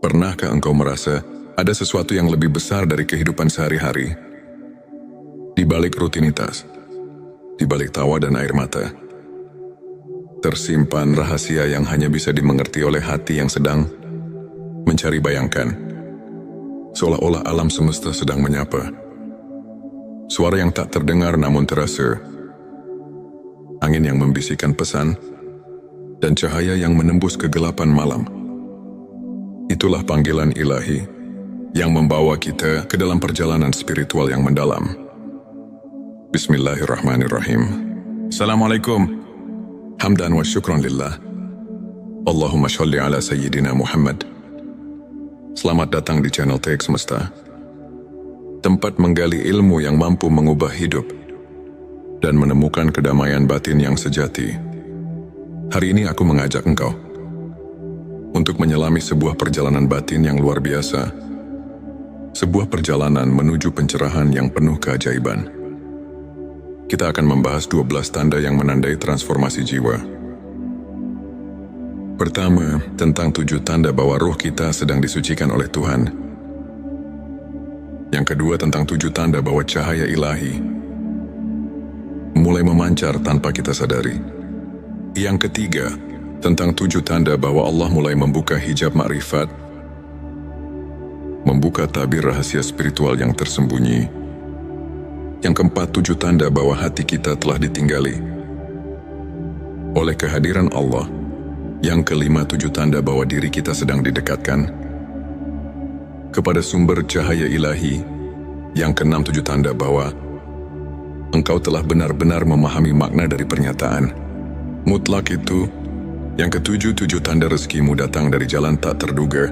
Pernahkah engkau merasa ada sesuatu yang lebih besar dari kehidupan sehari-hari? Di balik rutinitas, di balik tawa dan air mata, tersimpan rahasia yang hanya bisa dimengerti oleh hati yang sedang mencari bayangkan. Seolah-olah alam semesta sedang menyapa. Suara yang tak terdengar namun terasa. Angin yang membisikkan pesan, dan cahaya yang menembus kegelapan malam. Itulah panggilan ilahi yang membawa kita ke dalam perjalanan spiritual yang mendalam. Bismillahirrahmanirrahim. Assalamualaikum. Hamdan wa syukran lillah. Allahumma sholli ala Sayyidina Muhammad. Selamat datang di channel TX Semesta, tempat menggali ilmu yang mampu mengubah hidup dan menemukan kedamaian batin yang sejati. Hari ini aku mengajak engkau untuk menyelami sebuah perjalanan batin yang luar biasa, sebuah perjalanan menuju pencerahan yang penuh keajaiban. Kita akan membahas 12 tanda yang menandai transformasi jiwa. Pertama, tentang 7 tanda bahwa ruh kita sedang disucikan oleh Tuhan. Yang kedua, tentang 7 tanda bahwa cahaya ilahi mulai memancar tanpa kita sadari. Yang ketiga, tentang 7 tanda bahwa Allah mulai membuka hijab makrifat, membuka tabir rahasia spiritual yang tersembunyi. Yang keempat, 7 tanda bahwa hati kita telah ditinggali oleh kehadiran Allah. Yang kelima, 7 tanda bahwa diri kita sedang didekatkan kepada sumber cahaya ilahi. Yang keenam, 7 tanda bahwa engkau telah benar-benar memahami makna dari pernyataan mutlak itu. Yang ketujuh, 7 tanda rezekimu datang dari jalan tak terduga.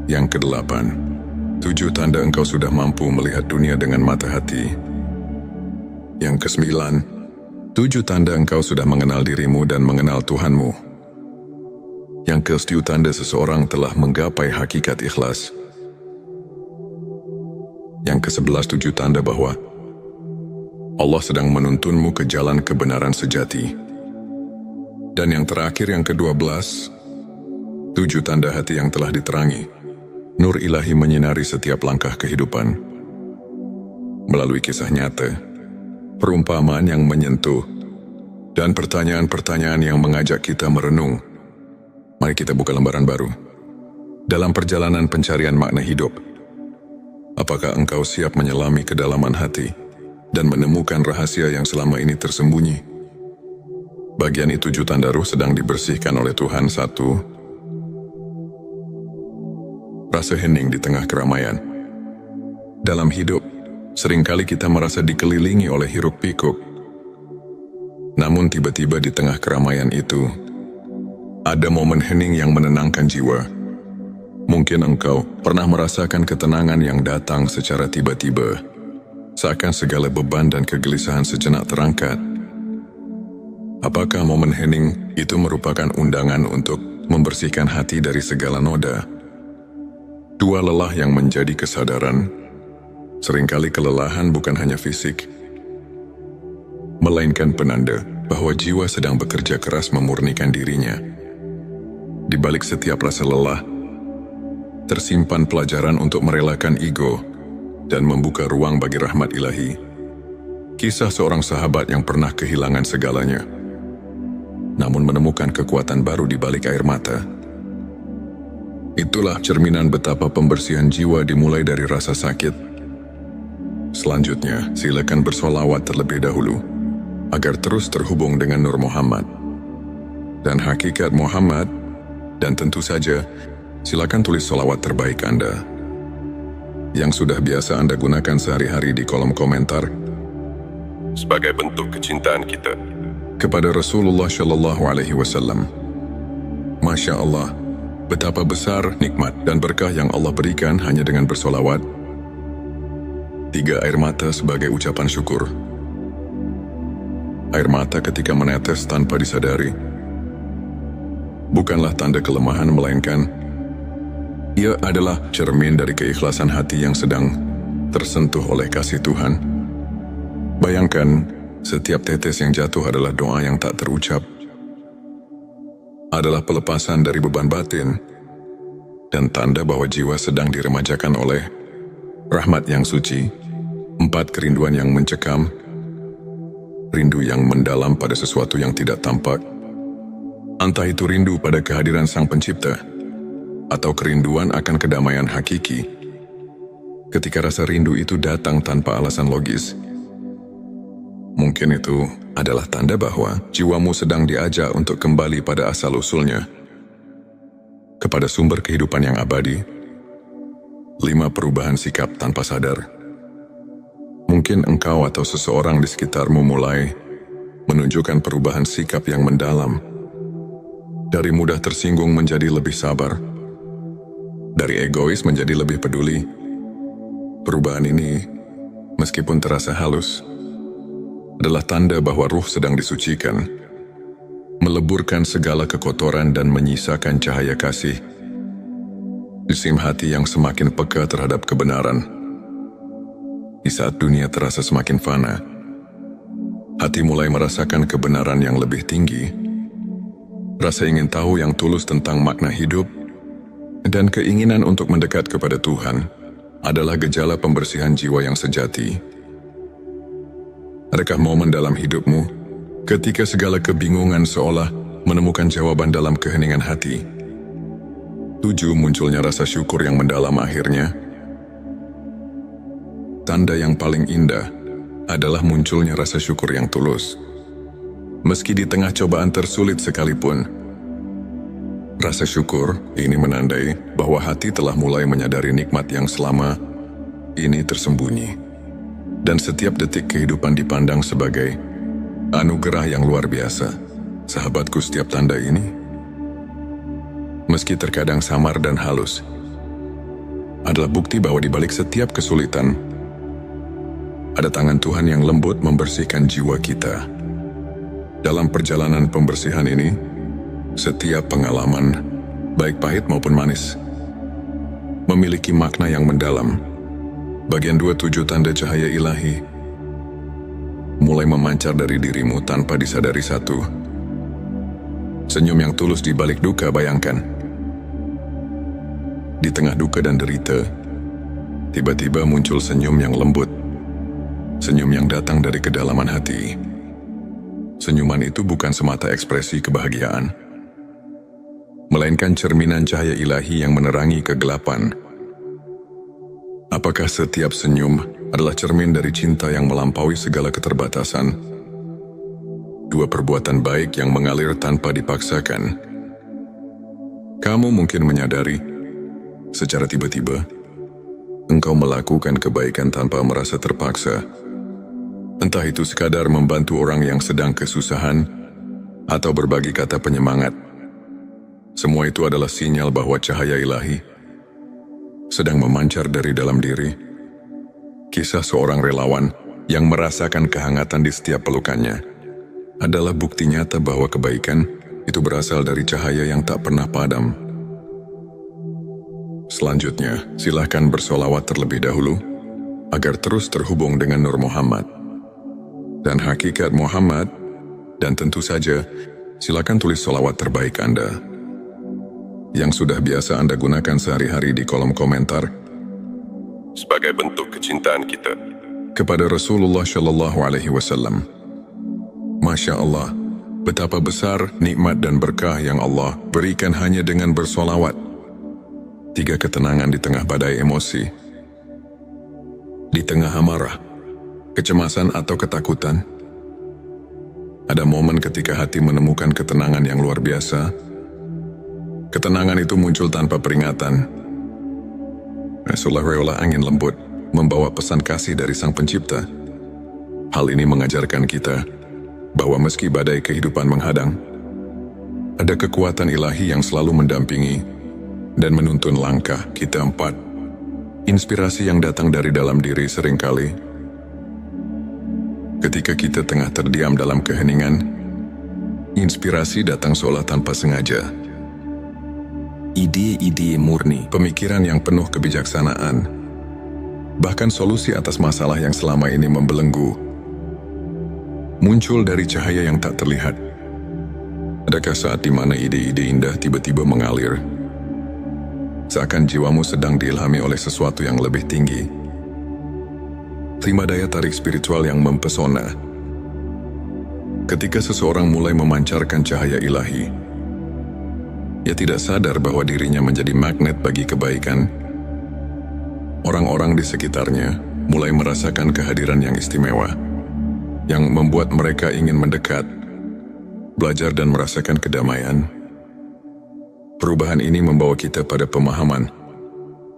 Yang kedelapan, 7 tanda engkau sudah mampu melihat dunia dengan mata hati. Yang kesembilan, 7 tanda engkau sudah mengenal dirimu dan mengenal Tuhanmu. Yang ke-10 tanda seseorang telah menggapai hakikat ikhlas. Yang ke-11, 7 tanda bahwa Allah sedang menuntunmu ke jalan kebenaran sejati. Dan yang terakhir, yang ke-12, 7 tanda hati yang telah diterangi. Nur ilahi menyinari setiap langkah kehidupan. Melalui kisah nyata, perumpamaan yang menyentuh, dan pertanyaan-pertanyaan yang mengajak kita merenung. Mari kita buka lembaran baru dalam perjalanan pencarian makna hidup. Apakah engkau siap menyelami kedalaman hati dan menemukan rahasia yang selama ini tersembunyi? Bagian itu 7 tanda ruh sedang dibersihkan oleh Tuhan. 1. Rasa hening di tengah keramaian. Dalam hidup, seringkali kita merasa dikelilingi oleh hiruk-pikuk. Namun tiba-tiba di tengah keramaian itu, ada momen hening yang menenangkan jiwa. Mungkin engkau pernah merasakan ketenangan yang datang secara tiba-tiba, seakan segala beban dan kegelisahan sejenak terangkat. Apakah momen hening itu merupakan undangan untuk membersihkan hati dari segala noda? 2. Lelah yang menjadi kesadaran. Seringkali kelelahan bukan hanya fisik, melainkan penanda bahwa jiwa sedang bekerja keras memurnikan dirinya. Di balik setiap rasa lelah, tersimpan pelajaran untuk merelakan ego dan membuka ruang bagi rahmat ilahi. Kisah seorang sahabat yang pernah kehilangan segalanya, namun menemukan kekuatan baru di balik air mata. Itulah cerminan betapa pembersihan jiwa dimulai dari rasa sakit. Selanjutnya, silakan bersolawat terlebih dahulu, agar terus terhubung dengan Nur Muhammad dan hakikat Muhammad. Dan tentu saja, silakan tulis solawat terbaik Anda yang sudah biasa Anda gunakan sehari-hari di kolom komentar sebagai bentuk kecintaan kita kepada Rasulullah Shallallahu Alaihi Wasallam. Masya Allah, betapa besar nikmat dan berkah yang Allah berikan hanya dengan bersolawat. 3. Air mata sebagai ucapan syukur. Air mata ketika menetes tanpa disadari bukanlah tanda kelemahan, melainkan ia adalah cermin dari keikhlasan hati yang sedang tersentuh oleh kasih Tuhan. Bayangkan, setiap tetes yang jatuh adalah doa yang tak terucap. adalah pelepasan dari beban batin dan tanda bahwa jiwa sedang diremajakan oleh rahmat yang suci. 4. Kerinduan yang mencekam, rindu yang mendalam pada sesuatu yang tidak tampak. Entah itu rindu pada kehadiran Sang Pencipta, atau kerinduan akan kedamaian hakiki. Ketika rasa rindu itu datang tanpa alasan logis, mungkin itu adalah tanda bahwa jiwamu sedang diajak untuk kembali pada asal-usulnya, kepada sumber kehidupan yang abadi. 5. Perubahan sikap tanpa sadar. Mungkin engkau atau seseorang di sekitarmu mulai menunjukkan perubahan sikap yang mendalam, dari mudah tersinggung menjadi lebih sabar, dari egois menjadi lebih peduli. Perubahan ini, meskipun terasa halus, adalah tanda bahwa ruh sedang disucikan, meleburkan segala kekotoran dan menyisakan cahaya kasih di sim hati yang semakin peka terhadap kebenaran. Di saat dunia terasa semakin fana, hati mulai merasakan kebenaran yang lebih tinggi. Rasa ingin tahu yang tulus tentang makna hidup dan keinginan untuk mendekat kepada Tuhan adalah gejala pembersihan jiwa yang sejati. Adakah momen dalam hidupmu ketika segala kebingungan seolah menemukan jawaban dalam keheningan hati? 7. Munculnya rasa syukur yang mendalam akhirnya. Tanda yang paling indah adalah munculnya rasa syukur yang tulus. Meski di tengah cobaan tersulit sekalipun, rasa syukur ini menandai bahwa hati telah mulai menyadari nikmat yang selama ini tersembunyi, dan setiap detik kehidupan dipandang sebagai anugerah yang luar biasa. Sahabatku, setiap tanda ini, meski terkadang samar dan halus, adalah bukti bahwa di balik setiap kesulitan, ada tangan Tuhan yang lembut membersihkan jiwa kita. Dalam perjalanan pembersihan ini, setiap pengalaman, baik pahit maupun manis, memiliki makna yang mendalam. Bagian 27. Tanda cahaya ilahi mulai memancar dari dirimu tanpa disadari. 1. Senyum yang tulus di balik duka. Bayangkan, di tengah duka dan derita, tiba-tiba muncul senyum yang lembut, senyum yang datang dari kedalaman hati. Senyuman itu bukan semata ekspresi kebahagiaan, melainkan cerminan cahaya ilahi yang menerangi kegelapan. Apakah setiap senyum adalah cermin dari cinta yang melampaui segala keterbatasan? 2. Perbuatan baik yang mengalir tanpa dipaksakan. Kamu mungkin menyadari, secara tiba-tiba, engkau melakukan kebaikan tanpa merasa terpaksa. Entah itu sekadar membantu orang yang sedang kesusahan, atau berbagi kata penyemangat. Semua itu adalah sinyal bahwa cahaya ilahi sedang memancar dari dalam diri. Kisah seorang relawan yang merasakan kehangatan di setiap pelukannya adalah bukti nyata bahwa kebaikan itu berasal dari cahaya yang tak pernah padam. Selanjutnya, silahkan bersolawat terlebih dahulu agar terus terhubung dengan Nur Muhammad dan hakikat Muhammad, dan tentu saja silakan tulis solawat terbaik Anda yang sudah biasa Anda gunakan sehari-hari di kolom komentar sebagai bentuk kecintaan kita kepada Rasulullah Shallallahu Alaihi Wasallam. Masya Allah, betapa besar nikmat dan berkah yang Allah berikan hanya dengan bersolawat. 3. Ketenangan di tengah badai emosi. Di tengah amarah, kecemasan atau ketakutan, ada momen ketika hati menemukan ketenangan yang luar biasa. Ketenangan itu muncul tanpa peringatan. Seolah-olah angin lembut membawa pesan kasih dari Sang Pencipta. Hal ini mengajarkan kita bahwa meski badai kehidupan menghadang, ada kekuatan ilahi yang selalu mendampingi dan menuntun langkah kita. 4. Inspirasi yang datang dari dalam diri. Seringkali ketika kita tengah terdiam dalam keheningan, inspirasi datang seolah tanpa sengaja. Ide-ide murni, pemikiran yang penuh kebijaksanaan, bahkan solusi atas masalah yang selama ini membelenggu, muncul dari cahaya yang tak terlihat. Adakah saat di mana ide-ide indah tiba-tiba mengalir? Seakan jiwamu sedang diilhami oleh sesuatu yang lebih tinggi. Terima daya tarik spiritual yang mempesona. Ketika seseorang mulai memancarkan cahaya ilahi, ia tidak sadar bahwa dirinya menjadi magnet bagi kebaikan. Orang-orang di sekitarnya mulai merasakan kehadiran yang istimewa, yang membuat mereka ingin mendekat, belajar dan merasakan kedamaian. Perubahan ini membawa kita pada pemahaman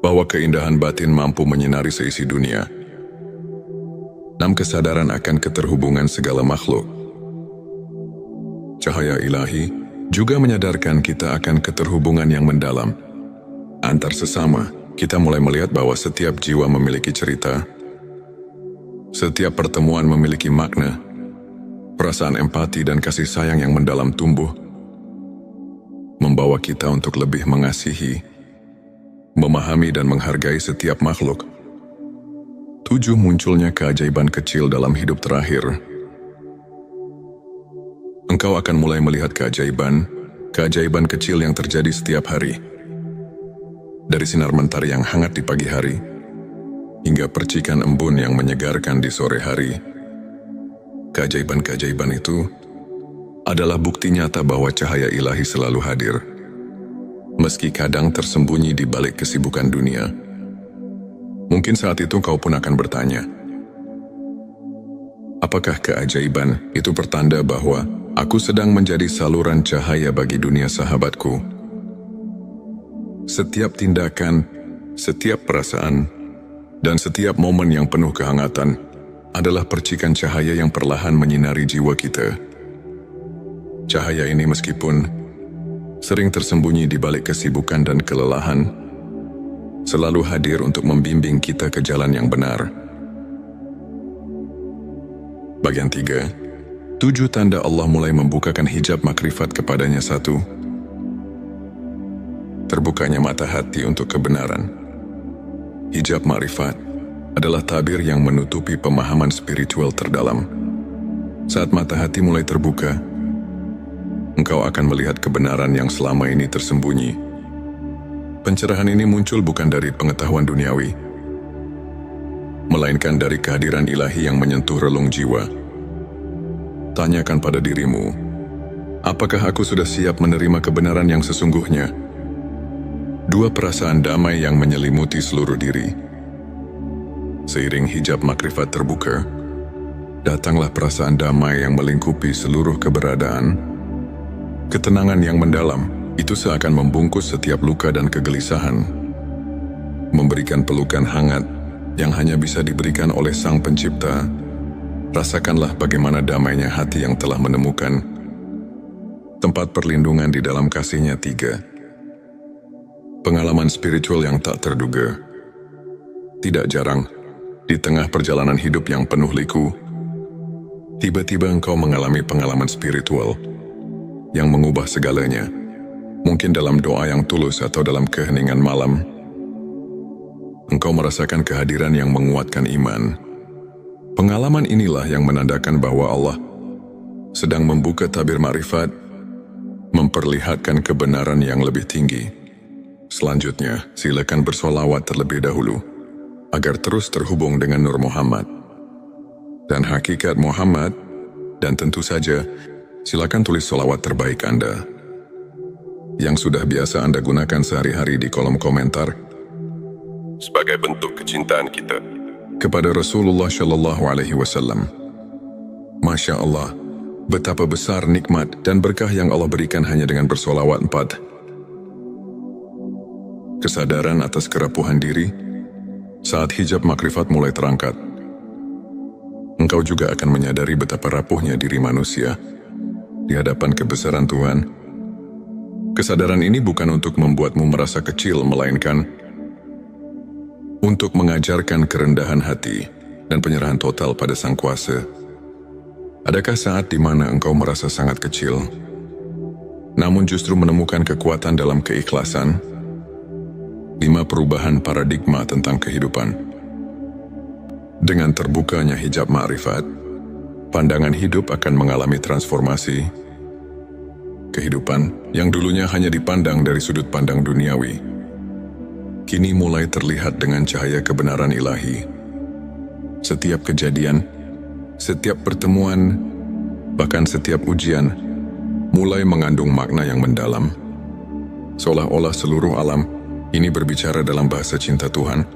bahwa keindahan batin mampu menyinari seisi dunia. 6. Kesadaran akan keterhubungan segala makhluk. Cahaya ilahi juga menyadarkan kita akan keterhubungan yang mendalam antar sesama. Kita mulai melihat bahwa setiap jiwa memiliki cerita, setiap pertemuan memiliki makna, perasaan empati dan kasih sayang yang mendalam tumbuh, membawa kita untuk lebih mengasihi, memahami dan menghargai setiap makhluk. 7. Munculnya keajaiban kecil dalam hidup terakhir. Engkau akan mulai melihat keajaiban kecil yang terjadi setiap hari. Dari sinar mentari yang hangat di pagi hari, hingga percikan embun yang menyegarkan di sore hari. Keajaiban itu adalah bukti nyata bahwa cahaya ilahi selalu hadir, meski kadang tersembunyi di balik kesibukan dunia. Mungkin saat itu kau pun akan bertanya, apakah keajaiban itu pertanda bahwa aku sedang menjadi saluran cahaya bagi dunia sahabatku? Setiap tindakan, setiap perasaan, dan setiap momen yang penuh kehangatan adalah percikan cahaya yang perlahan menyinari jiwa kita. Cahaya ini meskipun sering tersembunyi di balik kesibukan dan kelelahan, selalu hadir untuk membimbing kita ke jalan yang benar. Bagian 3. 7 tanda Allah mulai membukakan hijab makrifat kepadanya. 1. Terbukanya mata hati untuk kebenaran. Hijab makrifat adalah tabir yang menutupi pemahaman spiritual terdalam. Saat mata hati mulai terbuka, engkau akan melihat kebenaran yang selama ini tersembunyi. Pencerahan ini muncul bukan dari pengetahuan duniawi, melainkan dari kehadiran ilahi yang menyentuh relung jiwa. Tanyakan pada dirimu, apakah aku sudah siap menerima kebenaran yang sesungguhnya? 2. Perasaan damai yang menyelimuti seluruh diri. Seiring hijab makrifat terbuka, datanglah perasaan damai yang melingkupi seluruh keberadaan. Ketenangan yang mendalam itu seakan membungkus setiap luka dan kegelisahan, memberikan pelukan hangat yang hanya bisa diberikan oleh Sang Pencipta. Rasakanlah bagaimana damainya hati yang telah menemukan tempat perlindungan di dalam kasih-Nya. 3. Pengalaman spiritual yang tak terduga. Tidak jarang, di tengah perjalanan hidup yang penuh liku, tiba-tiba engkau mengalami pengalaman spiritual yang mengubah segalanya. Mungkin dalam doa yang tulus atau dalam keheningan malam, engkau merasakan kehadiran yang menguatkan iman. Pengalaman inilah yang menandakan bahwa Allah sedang membuka tabir makrifat, memperlihatkan kebenaran yang lebih tinggi. Selanjutnya, silakan bersolawat terlebih dahulu, agar terus terhubung dengan Nur Muhammad dan hakikat Muhammad, dan tentu saja, silakan tulis solawat terbaik Anda yang sudah biasa Anda gunakan sehari-hari di kolom komentar sebagai bentuk kecintaan kita kepada Rasulullah Shallallahu Alaihi Wasallam. Masya Allah, betapa besar nikmat dan berkah yang Allah berikan hanya dengan bersolawat 4. Kesadaran atas kerapuhan diri. Saat hijab makrifat mulai terangkat, engkau juga akan menyadari betapa rapuhnya diri manusia di hadapan kebesaran Tuhan. Kesadaran ini bukan untuk membuatmu merasa kecil, melainkan untuk mengajarkan kerendahan hati dan penyerahan total pada Sang Kuasa. Adakah saat di mana engkau merasa sangat kecil, namun justru menemukan kekuatan dalam keikhlasan? 5. Perubahan paradigma tentang kehidupan. Dengan terbukanya hijab ma'rifat, pandangan hidup akan mengalami transformasi. Kehidupan yang dulunya hanya dipandang dari sudut pandang duniawi, kini mulai terlihat dengan cahaya kebenaran ilahi. Setiap kejadian, setiap pertemuan, bahkan setiap ujian, mulai mengandung makna yang mendalam. Seolah-olah seluruh alam ini berbicara dalam bahasa cinta Tuhan.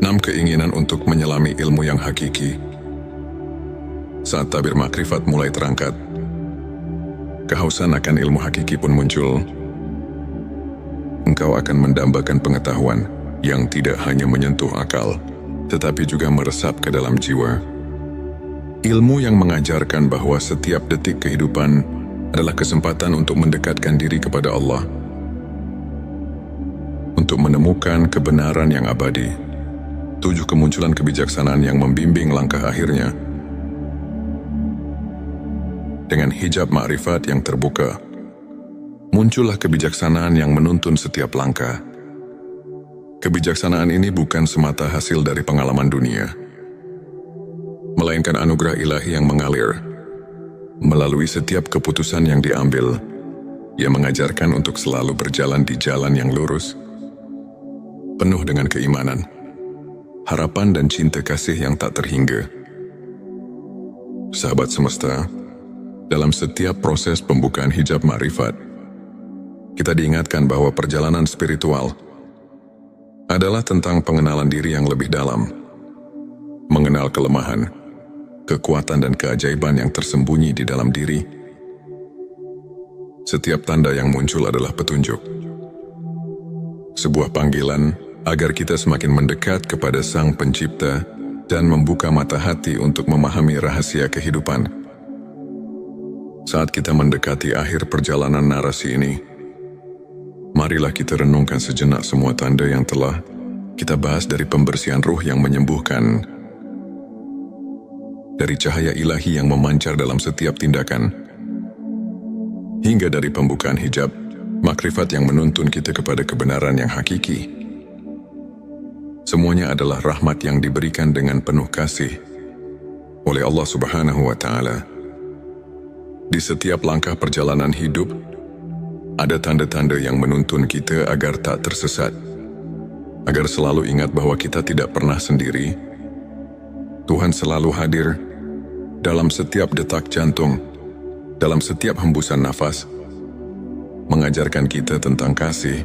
6 keinginan untuk menyelami ilmu yang hakiki. Saat tabir makrifat mulai terangkat, kehausan akan ilmu hakiki pun muncul. Engkau akan mendambakan pengetahuan yang tidak hanya menyentuh akal, tetapi juga meresap ke dalam jiwa. Ilmu yang mengajarkan bahwa setiap detik kehidupan adalah kesempatan untuk mendekatkan diri kepada Allah, untuk menemukan kebenaran yang abadi. 7 kemunculan kebijaksanaan yang membimbing langkah akhirnya. Dengan hijab makrifat yang terbuka, muncullah kebijaksanaan yang menuntun setiap langkah. Kebijaksanaan ini bukan semata hasil dari pengalaman dunia, melainkan anugerah ilahi yang mengalir melalui setiap keputusan yang diambil, yang mengajarkan untuk selalu berjalan di jalan yang lurus, penuh dengan keimanan, harapan dan cinta kasih yang tak terhingga. Sahabat semesta, dalam setiap proses pembukaan hijab makrifat, kita diingatkan bahwa perjalanan spiritual adalah tentang pengenalan diri yang lebih dalam, mengenal kelemahan, kekuatan dan keajaiban yang tersembunyi di dalam diri. Setiap tanda yang muncul adalah petunjuk, sebuah panggilan agar kita semakin mendekat kepada Sang Pencipta dan membuka mata hati untuk memahami rahasia kehidupan. Saat kita mendekati akhir perjalanan narasi ini, marilah kita renungkan sejenak semua tanda yang telah kita bahas, dari pembersihan ruh yang menyembuhkan, dari cahaya ilahi yang memancar dalam setiap tindakan, hingga dari pembukaan hijab makrifat yang menuntun kita kepada kebenaran yang hakiki. Semuanya adalah rahmat yang diberikan dengan penuh kasih oleh Allah Subhanahu wa Ta'ala. Di setiap langkah perjalanan hidup, ada tanda-tanda yang menuntun kita agar tak tersesat, agar selalu ingat bahwa kita tidak pernah sendiri. Tuhan selalu hadir dalam setiap detak jantung, dalam setiap hembusan nafas, mengajarkan kita tentang kasih,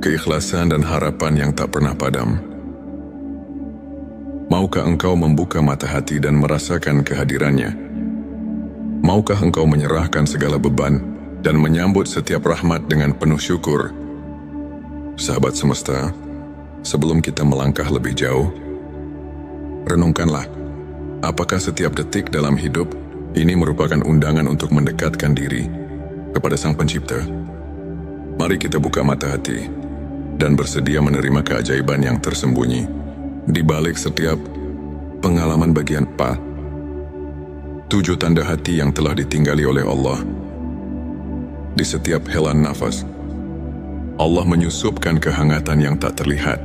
keikhlasan dan harapan yang tak pernah padam. Maukah engkau membuka mata hati dan merasakan kehadirannya? Maukah engkau menyerahkan segala beban dan menyambut setiap rahmat dengan penuh syukur? Sahabat semesta, sebelum kita melangkah lebih jauh, renungkanlah, apakah setiap detik dalam hidup ini merupakan undangan untuk mendekatkan diri kepada Sang Pencipta? Mari kita buka mata hati dan bersedia menerima keajaiban yang tersembunyi di balik setiap pengalaman bagian 4. 7 tanda hati yang telah ditinggali oleh Allah. Di setiap helaan nafas, Allah menyusupkan kehangatan yang tak terlihat,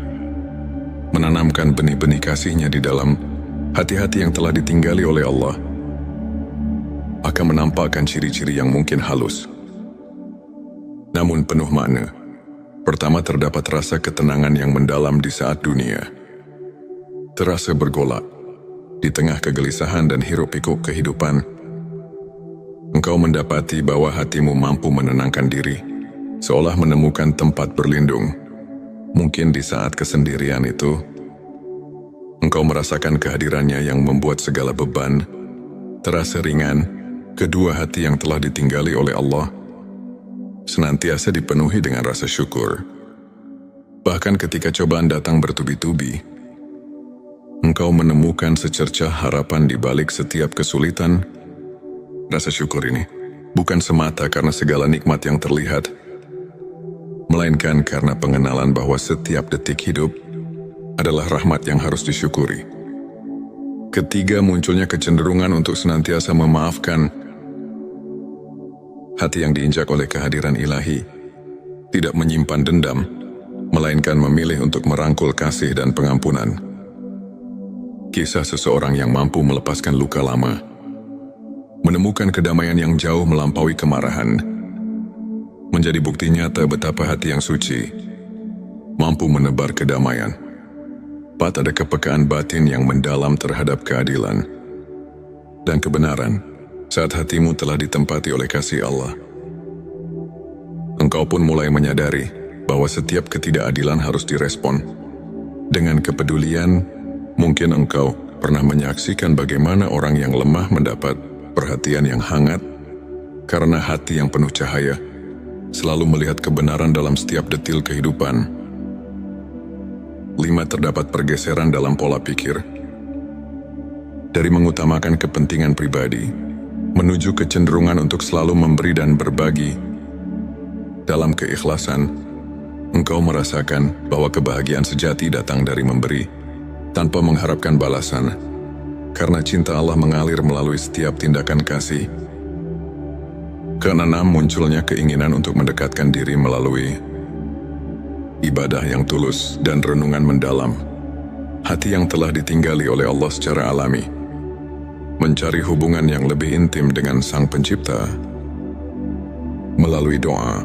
menanamkan benih-benih kasih-Nya di dalam hati-hati yang telah ditinggali oleh Allah. Akan menampakkan ciri-ciri yang mungkin halus, namun penuh makna. Pertama, terdapat rasa ketenangan yang mendalam di saat dunia terasa bergolak. Di tengah kegelisahan dan hiruk-pikuk kehidupan, engkau mendapati bahwa hatimu mampu menenangkan diri, seolah menemukan tempat berlindung. Mungkin di saat kesendirian itu, engkau merasakan kehadirannya yang membuat segala beban terasa ringan. Kedua, hati yang telah ditinggali oleh Allah senantiasa dipenuhi dengan rasa syukur. Bahkan ketika cobaan datang bertubi-tubi, engkau menemukan secercah harapan di balik setiap kesulitan. Rasa syukur ini bukan semata karena segala nikmat yang terlihat, melainkan karena pengenalan bahwa setiap detik hidup adalah rahmat yang harus disyukuri. Ketiga, munculnya kecenderungan untuk senantiasa memaafkan. Hati yang diinjak oleh kehadiran ilahi tidak menyimpan dendam, melainkan memilih untuk merangkul kasih dan pengampunan. Kisah seseorang yang mampu melepaskan luka lama Menemukan kedamaian yang jauh melampaui kemarahan menjadi bukti nyata betapa hati yang suci mampu menebar kedamaian. 4. Ada kepekaan batin yang mendalam terhadap keadilan dan kebenaran saat hatimu telah ditempati oleh kasih Allah. Engkau pun mulai menyadari bahwa setiap ketidakadilan harus direspon dengan kepedulian. Mungkin engkau pernah menyaksikan bagaimana orang yang lemah mendapat perhatian yang hangat karena hati yang penuh cahaya selalu melihat kebenaran dalam setiap detil kehidupan. 5. Terdapat pergeseran dalam pola pikir dari mengutamakan kepentingan pribadi menuju kecenderungan untuk selalu memberi dan berbagi. Dalam keikhlasan, engkau merasakan bahwa kebahagiaan sejati datang dari memberi tanpa mengharapkan balasan, karena cinta Allah mengalir melalui setiap tindakan kasih. 6. Munculnya keinginan untuk mendekatkan diri melalui ibadah yang tulus dan renungan mendalam. Hati yang telah ditinggali oleh Allah secara alami mencari hubungan yang lebih intim dengan Sang Pencipta melalui doa,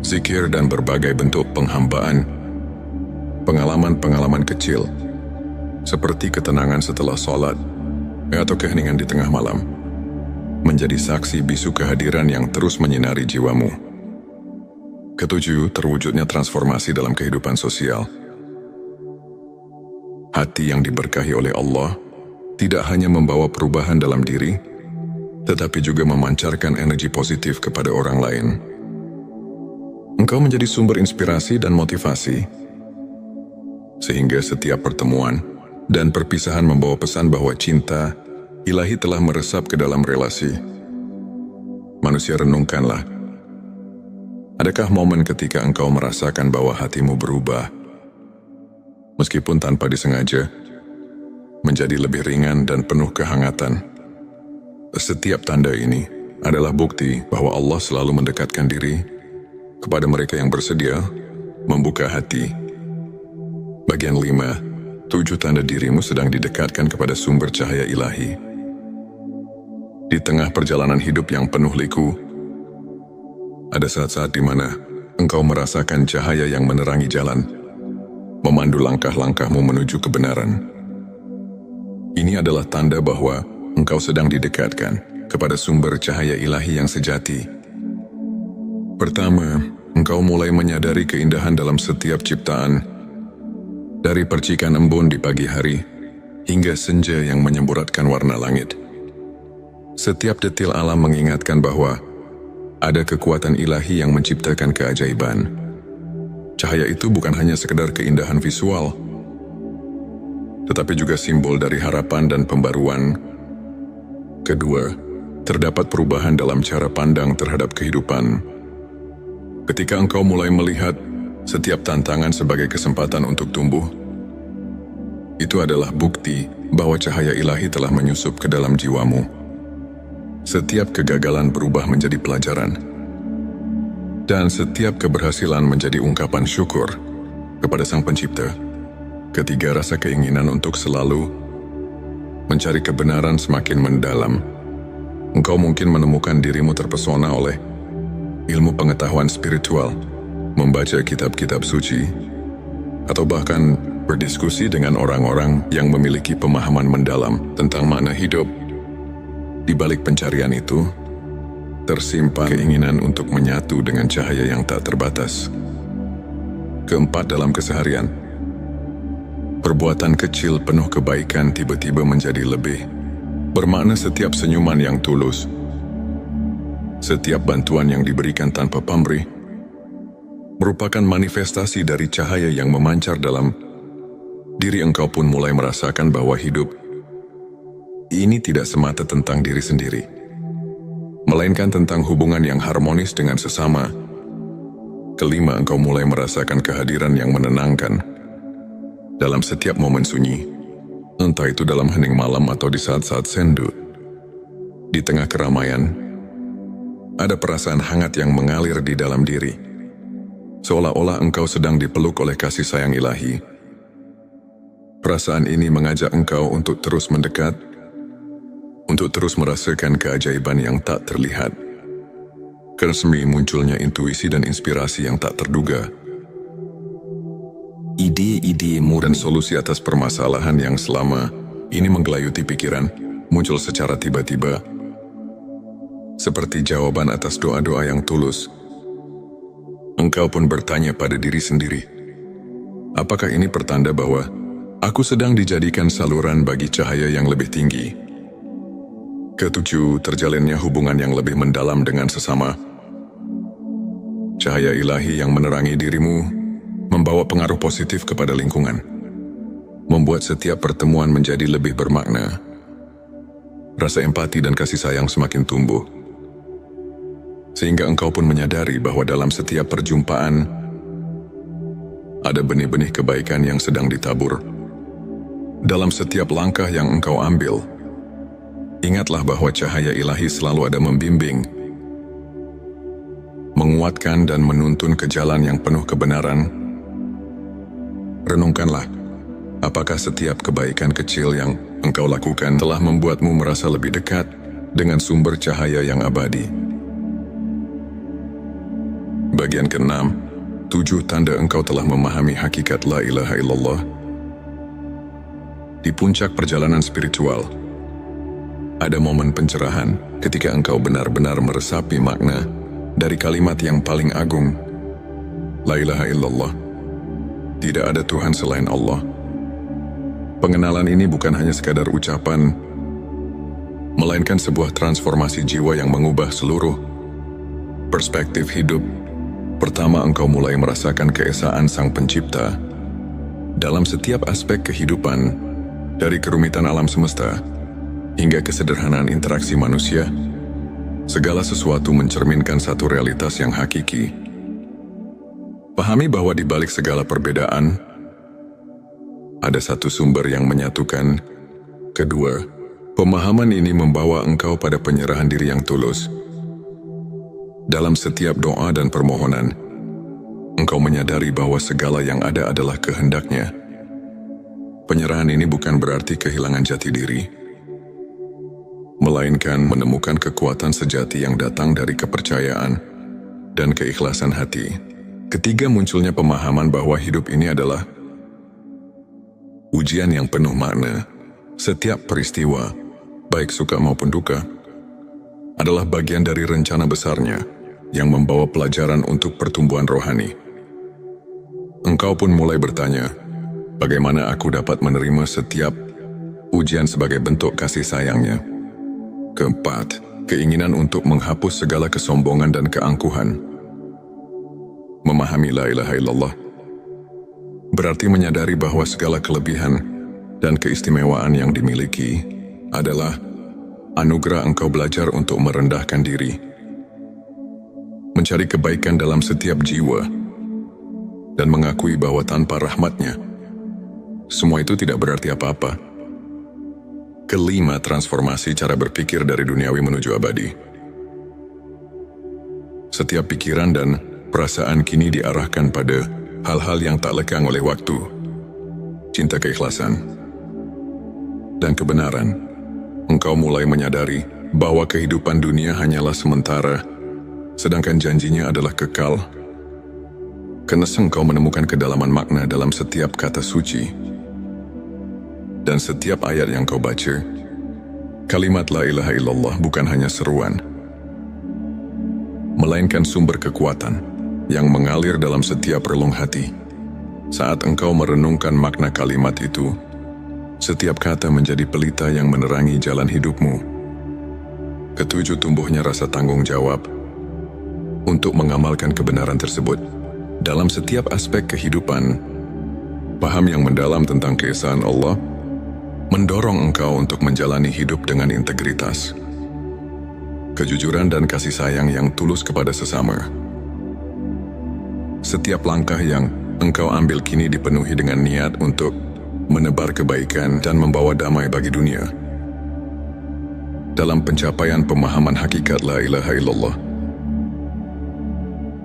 zikir, dan berbagai bentuk penghambaan. Pengalaman-pengalaman kecil seperti ketenangan setelah sholat atau keheningan di tengah malam menjadi saksi bisu kehadiran yang terus menyinari jiwamu. 7. Terwujudnya transformasi dalam kehidupan sosial. Hati yang diberkahi oleh Allah tidak hanya membawa perubahan dalam diri, tetapi juga memancarkan energi positif kepada orang lain. Engkau menjadi sumber inspirasi dan motivasi, sehingga setiap pertemuan dan perpisahan membawa pesan bahwa cinta ilahi telah meresap ke dalam relasi. Manusia, renungkanlah. Adakah momen ketika engkau merasakan bahwa hatimu berubah, meskipun tanpa disengaja, menjadi lebih ringan dan penuh kehangatan? Setiap tanda ini adalah bukti bahwa Allah selalu mendekatkan diri kepada mereka yang bersedia membuka hati. Bagian 5. 7 tanda dirimu sedang didekatkan kepada sumber cahaya ilahi. Di tengah perjalanan hidup yang penuh liku, ada saat-saat di mana engkau merasakan cahaya yang menerangi jalan, memandu langkah-langkahmu menuju kebenaran. Ini adalah tanda bahwa engkau sedang didekatkan kepada sumber cahaya ilahi yang sejati. Pertama, engkau mulai menyadari keindahan dalam setiap ciptaan, dari percikan embun di pagi hari hingga senja yang menyemburatkan warna langit. Setiap detil alam mengingatkan bahwa ada kekuatan ilahi yang menciptakan keajaiban. Cahaya itu bukan hanya sekedar keindahan visual, tetapi juga simbol dari harapan dan pembaruan. Kedua, terdapat perubahan dalam cara pandang terhadap kehidupan. Ketika engkau mulai melihat setiap tantangan sebagai kesempatan untuk tumbuh, itu adalah bukti bahwa cahaya ilahi telah menyusup ke dalam jiwamu. Setiap kegagalan berubah menjadi pelajaran, dan setiap keberhasilan menjadi ungkapan syukur kepada Sang Pencipta. Ketiga, rasa keinginan untuk selalu mencari kebenaran semakin mendalam. Engkau mungkin menemukan dirimu terpesona oleh ilmu pengetahuan spiritual, membaca kitab-kitab suci, atau bahkan berdiskusi dengan orang-orang yang memiliki pemahaman mendalam tentang makna hidup. Di balik pencarian itu, tersimpan keinginan untuk menyatu dengan cahaya yang tak terbatas. Keempat, dalam keseharian, perbuatan kecil penuh kebaikan tiba-tiba menjadi lebih bermakna. Setiap senyuman yang tulus, setiap bantuan yang diberikan tanpa pamrih, merupakan manifestasi dari cahaya yang memancar dalam diri. Engkau pun mulai merasakan bahwa hidup ini tidak semata tentang diri sendiri, melainkan tentang hubungan yang harmonis dengan sesama. Kelima, engkau mulai merasakan kehadiran yang menenangkan dalam setiap momen sunyi, entah itu dalam hening malam atau di saat-saat sendu. Di tengah keramaian, ada perasaan hangat yang mengalir di dalam diri, seolah-olah engkau sedang dipeluk oleh kasih sayang ilahi. Perasaan ini mengajak engkau untuk terus mendekat, untuk terus merasakan keajaiban yang tak terlihat. Keresmi munculnya intuisi dan inspirasi yang tak terduga. Ide-idemu dan solusi atas permasalahan yang selama ini menggelayuti pikiran muncul secara tiba-tiba, seperti jawaban atas doa-doa yang tulus. Engkau pun bertanya pada diri sendiri, apakah ini pertanda bahwa aku sedang dijadikan saluran bagi cahaya yang lebih tinggi? Ketujuh, terjalinnya hubungan yang lebih mendalam dengan sesama. Cahaya ilahi yang menerangi dirimu membawa pengaruh positif kepada lingkungan, membuat setiap pertemuan menjadi lebih bermakna. Rasa empati dan kasih sayang semakin tumbuh, sehingga engkau pun menyadari bahwa dalam setiap perjumpaan ada benih-benih kebaikan yang sedang ditabur. Dalam setiap langkah yang engkau ambil, ingatlah bahwa cahaya ilahi selalu ada membimbing, menguatkan dan menuntun ke jalan yang penuh kebenaran. Renungkanlah, apakah setiap kebaikan kecil yang engkau lakukan telah membuatmu merasa lebih dekat dengan sumber cahaya yang abadi. Bagian ke-6, 7 tanda engkau telah memahami hakikat la ilaha illallah. Di puncak perjalanan spiritual, ada momen pencerahan ketika engkau benar-benar meresapi makna dari kalimat yang paling agung, la ilaha illallah. Tidak ada Tuhan selain Allah. Pengenalan ini bukan hanya sekadar ucapan, melainkan sebuah transformasi jiwa yang mengubah seluruh perspektif hidup. Pertama, engkau mulai merasakan keesaan Sang Pencipta dalam setiap aspek kehidupan, dari kerumitan alam semesta hingga kesederhanaan interaksi manusia. Segala sesuatu mencerminkan satu realitas yang hakiki. Pahami bahwa di balik segala perbedaan, ada satu sumber yang menyatukan. Kedua, pemahaman ini membawa engkau pada penyerahan diri yang tulus. Dalam setiap doa dan permohonan, engkau menyadari bahwa segala yang ada adalah kehendak-Nya. Penyerahan ini bukan berarti kehilangan jati diri, melainkan menemukan kekuatan sejati yang datang dari kepercayaan dan keikhlasan hati. Ketiga, munculnya pemahaman bahwa hidup ini adalah ujian yang penuh makna. Setiap peristiwa, baik suka maupun duka, adalah bagian dari rencana besarnya yang membawa pelajaran untuk pertumbuhan rohani. Engkau pun mulai bertanya, bagaimana aku dapat menerima setiap ujian sebagai bentuk kasih sayang-Nya? Keempat, keinginan untuk menghapus segala kesombongan dan keangkuhan. Memahami la ilaha illallah berarti menyadari bahwa segala kelebihan dan keistimewaan yang dimiliki adalah anugerah. Engkau belajar untuk merendahkan diri, mencari kebaikan dalam setiap jiwa, dan mengakui bahwa tanpa rahmat-Nya, semua itu tidak berarti apa-apa. Kelima, transformasi cara berpikir dari duniawi menuju abadi. Setiap pikiran dan perasaan kini diarahkan pada hal-hal yang tak lekang oleh waktu, cinta, keikhlasan, dan kebenaran. Engkau mulai menyadari bahwa kehidupan dunia hanyalah sementara, sedangkan janjinya adalah kekal. Karena engkau menemukan kedalaman makna dalam setiap kata suci dan setiap ayat yang kau baca. Kalimat la ilaha illallah bukan hanya seruan, melainkan sumber kekuatan yang mengalir dalam setiap relung hati. Saat engkau merenungkan makna kalimat itu, setiap kata menjadi pelita yang menerangi jalan hidupmu. Ketujuh, tumbuhnya rasa tanggung jawab untuk mengamalkan kebenaran tersebut dalam setiap aspek kehidupan. Paham yang mendalam tentang keesaan Allah mendorong engkau untuk menjalani hidup dengan integritas, kejujuran, dan kasih sayang yang tulus kepada sesama. Setiap langkah yang engkau ambil kini dipenuhi dengan niat untuk menebar kebaikan dan membawa damai bagi dunia. Dalam pencapaian pemahaman hakikat la ilaha illallah,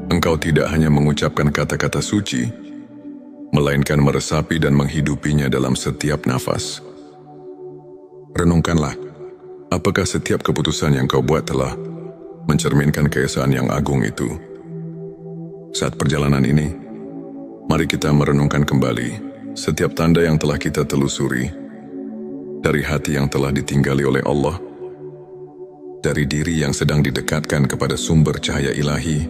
engkau tidak hanya mengucapkan kata-kata suci, melainkan meresapi dan menghidupinya dalam setiap nafas. Renungkanlah, Apakah setiap keputusan yang kau buat telah mencerminkan keesaan yang agung itu? Saat perjalanan ini, mari kita merenungkan kembali setiap tanda yang telah kita telusuri, dari hati yang telah ditinggali oleh Allah, dari diri yang sedang didekatkan kepada sumber cahaya ilahi,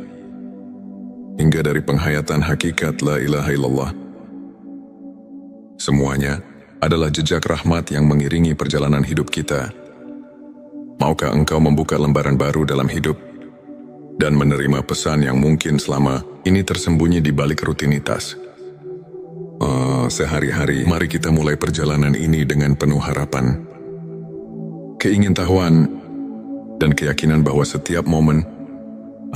hingga dari penghayatan hakikat la ilaha illallah. Semuanya adalah jejak rahmat yang mengiringi perjalanan hidup kita. Maukah engkau membuka lembaran baru dalam hidup dan menerima pesan yang mungkin selama ini tersembunyi di balik rutinitas? Sehari-hari, mari kita mulai perjalanan ini dengan penuh harapan, keingintahuan, dan keyakinan bahwa setiap momen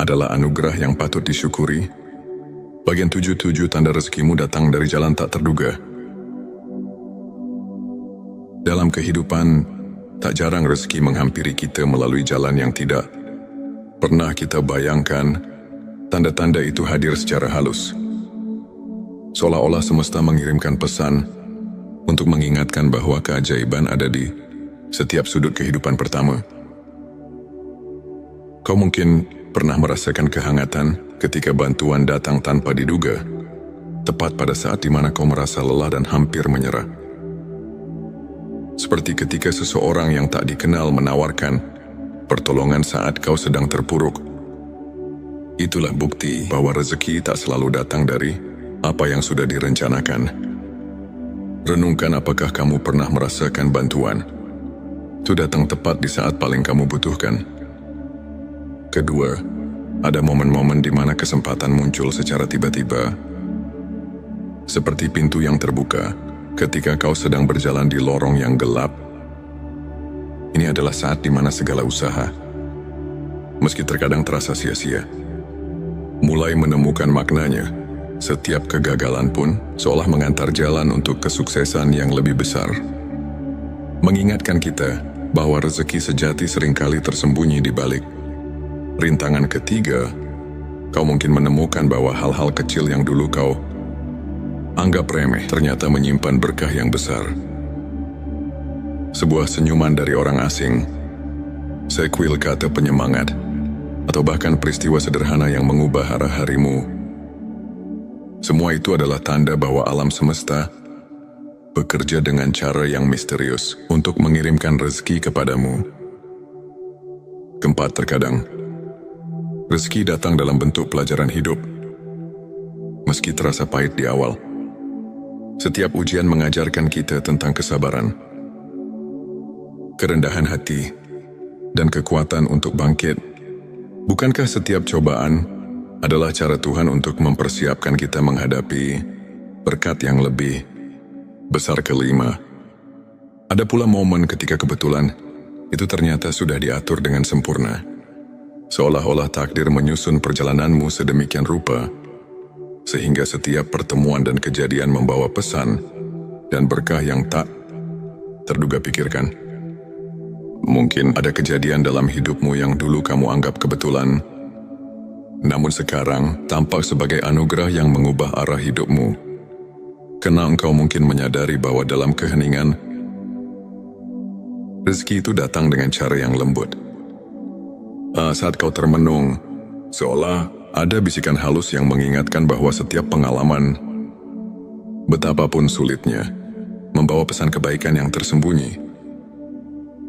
adalah anugerah yang patut disyukuri. Bagian 7 tanda rezekimu datang dari jalan tak terduga. Dalam kehidupan, tak jarang rezeki menghampiri kita melalui jalan yang tidak pernah kita bayangkan. Tanda-tanda itu hadir secara halus, seolah-olah semesta mengirimkan pesan untuk mengingatkan bahwa keajaiban ada di setiap sudut kehidupan pertama. Kau mungkin pernah merasakan kehangatan ketika bantuan datang tanpa diduga, tepat pada saat di mana kau merasa lelah dan hampir menyerah. Seperti ketika seseorang yang tak dikenal menawarkan pertolongan saat kau sedang terpuruk. Itulah bukti bahwa rezeki tak selalu datang dari apa yang sudah direncanakan. Renungkan, apakah kamu pernah merasakan bantuan itu datang tepat di saat paling kamu butuhkan? Kedua, ada momen-momen di mana kesempatan muncul secara tiba-tiba, seperti pintu yang terbuka ketika kau sedang berjalan di lorong yang gelap. Ini adalah saat di mana segala usaha, meski terkadang terasa sia-sia, mulai menemukan maknanya. Setiap kegagalan pun seolah mengantar jalan untuk kesuksesan yang lebih besar, mengingatkan kita bahwa rezeki sejati seringkali tersembunyi di balik rintangan. Ketiga, kau mungkin menemukan bahwa hal-hal kecil yang dulu kau anggap remeh ternyata menyimpan berkah yang besar. Sebuah senyuman dari orang asing, sekuil kata penyemangat, atau bahkan peristiwa sederhana yang mengubah arah harimu. Semua itu adalah tanda bahwa alam semesta bekerja dengan cara yang misterius untuk mengirimkan rezeki kepadamu. Keempat, terkadang rezeki datang dalam bentuk pelajaran hidup. Meski terasa pahit di awal, setiap ujian mengajarkan kita tentang kesabaran, kerendahan hati, dan kekuatan untuk bangkit. Bukankah setiap cobaan adalah cara Tuhan untuk mempersiapkan kita menghadapi berkat yang lebih besar? Kelima, ada pula momen ketika kebetulan itu ternyata sudah diatur dengan sempurna, seolah-olah takdir menyusun perjalananmu sedemikian rupa, sehingga setiap pertemuan dan kejadian membawa pesan dan berkah yang tak terduga. Pikirkan, mungkin ada kejadian dalam hidupmu yang dulu kamu anggap kebetulan, namun sekarang tampak sebagai anugerah yang mengubah arah hidupmu. Karena engkau mungkin menyadari bahwa dalam keheningan, rezeki itu datang dengan cara yang lembut. Saat kau termenung, seolah ada bisikan halus yang mengingatkan bahwa setiap pengalaman, betapapun sulitnya, membawa pesan kebaikan yang tersembunyi.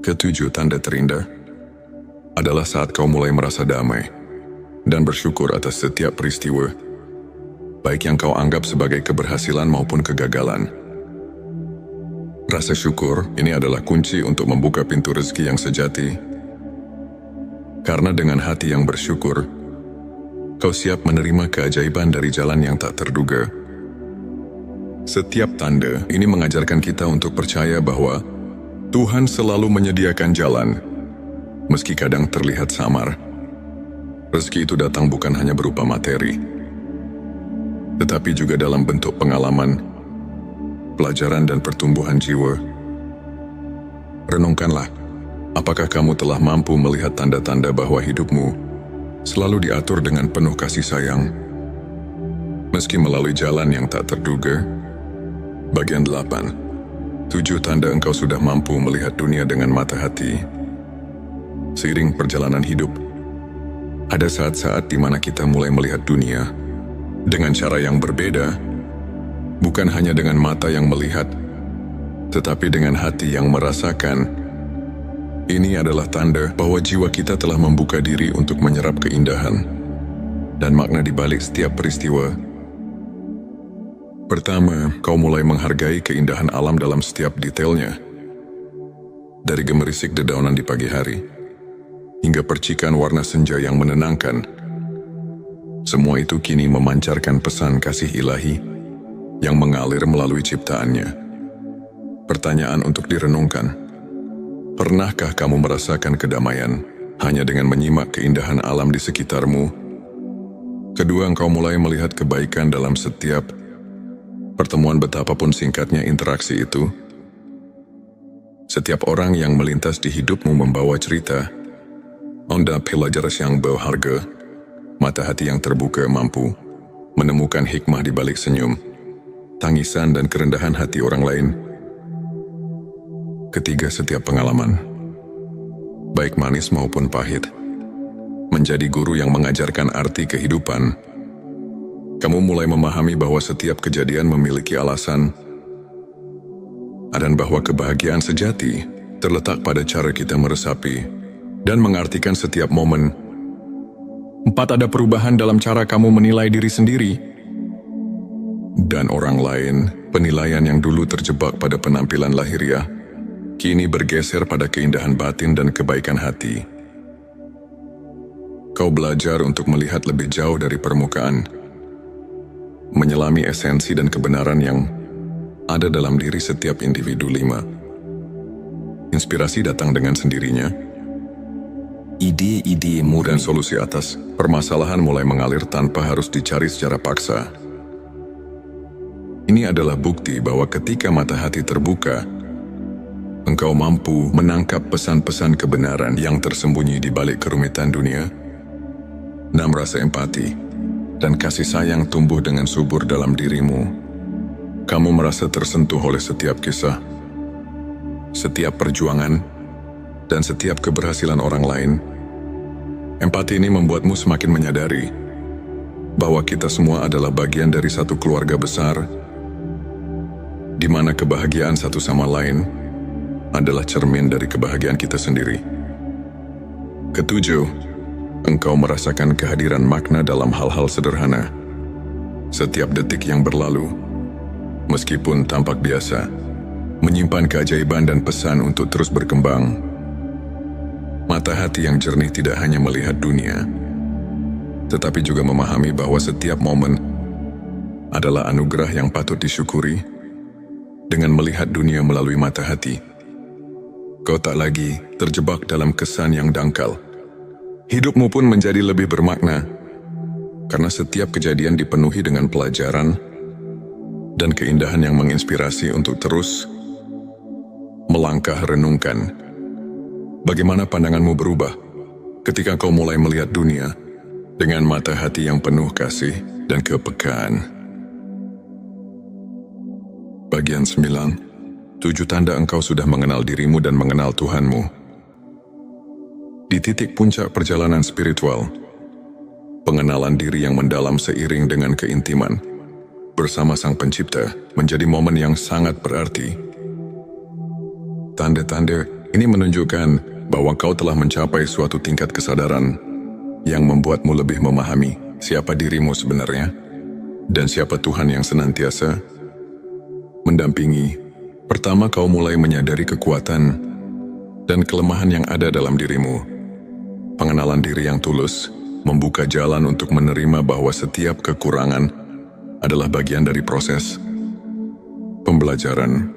Ketujuh, tanda terindah adalah saat kau mulai merasa damai dan bersyukur atas setiap peristiwa, baik yang kau anggap sebagai keberhasilan maupun kegagalan. Rasa syukur ini adalah kunci untuk membuka pintu rezeki yang sejati. Karena dengan hati yang bersyukur, kau siap menerima keajaiban dari jalan yang tak terduga. Setiap tanda ini mengajarkan kita untuk percaya bahwa Tuhan selalu menyediakan jalan, meski kadang terlihat samar. Rezeki itu datang bukan hanya berupa materi, tetapi juga dalam bentuk pengalaman, pelajaran, dan pertumbuhan jiwa. Renungkanlah, apakah kamu telah mampu melihat tanda-tanda bahwa hidupmu selalu diatur dengan penuh kasih sayang, meski melalui jalan yang tak terduga? Bagian 8. 7 tanda engkau sudah mampu melihat dunia dengan mata hati Seiring perjalanan hidup, ada saat-saat di mana kita mulai melihat dunia dengan cara yang berbeda, bukan hanya dengan mata yang melihat, tetapi dengan hati yang merasakan. Ini adalah tanda bahwa jiwa kita telah membuka diri untuk menyerap keindahan dan makna di balik setiap peristiwa. Pertama, kau mulai menghargai keindahan alam dalam setiap detailnya. Dari gemerisik dedaunan di pagi hari, hingga percikan warna senja yang menenangkan. Semua itu kini memancarkan pesan kasih ilahi yang mengalir melalui ciptaannya. Pertanyaan untuk direnungkan. Pernahkah kamu merasakan kedamaian hanya dengan menyimak keindahan alam di sekitarmu? Kedua, engkau mulai melihat kebaikan dalam setiap pertemuan, betapapun singkatnya interaksi itu. Setiap orang yang melintas di hidupmu membawa cerita, onda pelajaran yang berharga, mata hati yang terbuka mampu menemukan hikmah di balik senyum, tangisan dan kerendahan hati orang lain. Ketiga, setiap pengalaman, baik manis maupun pahit, menjadi guru yang mengajarkan arti kehidupan. Kamu mulai memahami bahwa setiap kejadian memiliki alasan, dan bahwa kebahagiaan sejati terletak pada cara kita meresapi dan mengartikan setiap momen. 4, ada perubahan dalam cara kamu menilai diri sendiri dan orang lain. Penilaian yang dulu terjebak pada penampilan lahiriah, kini bergeser pada keindahan batin dan kebaikan hati. Kau belajar untuk melihat lebih jauh dari permukaan, menyelami esensi dan kebenaran yang ada dalam diri setiap individu. 5. Inspirasi datang dengan sendirinya. Ide-idemu dan solusi atas permasalahan mulai mengalir tanpa harus dicari secara paksa. Ini adalah bukti bahwa ketika mata hati terbuka, engkau mampu menangkap pesan-pesan kebenaran yang tersembunyi di balik kerumitan dunia. 6. Rasa empati dan kasih sayang tumbuh dengan subur dalam dirimu. Kamu merasa tersentuh oleh setiap kisah, setiap perjuangan, dan setiap keberhasilan orang lain. Empati ini membuatmu semakin menyadari bahwa kita semua adalah bagian dari satu keluarga besar, di mana kebahagiaan satu sama lain adalah cermin dari kebahagiaan kita sendiri. 7. Engkau merasakan kehadiran makna dalam hal-hal sederhana. Setiap detik yang berlalu, meskipun tampak biasa, menyimpan keajaiban dan pesan untuk terus berkembang. Mata hati yang jernih tidak hanya melihat dunia, tetapi juga memahami bahwa setiap momen adalah anugerah yang patut disyukuri. Dengan melihat dunia melalui mata hati, kau tak lagi terjebak dalam kesan yang dangkal. Hidupmu pun menjadi lebih bermakna, karena setiap kejadian dipenuhi dengan pelajaran dan keindahan yang menginspirasi untuk terus melangkah. Renungkan, bagaimana pandanganmu berubah ketika kau mulai melihat dunia dengan mata hati yang penuh kasih dan kepekaan. Bagian 9. 7 tanda engkau sudah mengenal dirimu dan mengenal Tuhanmu. Di titik puncak perjalanan spiritual, pengenalan diri yang mendalam seiring dengan keintiman bersama Sang Pencipta menjadi momen yang sangat berarti. Tanda-tanda ini menunjukkan bahwa kau telah mencapai suatu tingkat kesadaran yang membuatmu lebih memahami siapa dirimu sebenarnya dan siapa Tuhan yang senantiasa mendampingi. Pertama, kau mulai menyadari kekuatan dan kelemahan yang ada dalam dirimu. Pengenalan diri yang tulus membuka jalan untuk menerima bahwa setiap kekurangan adalah bagian dari proses pembelajaran,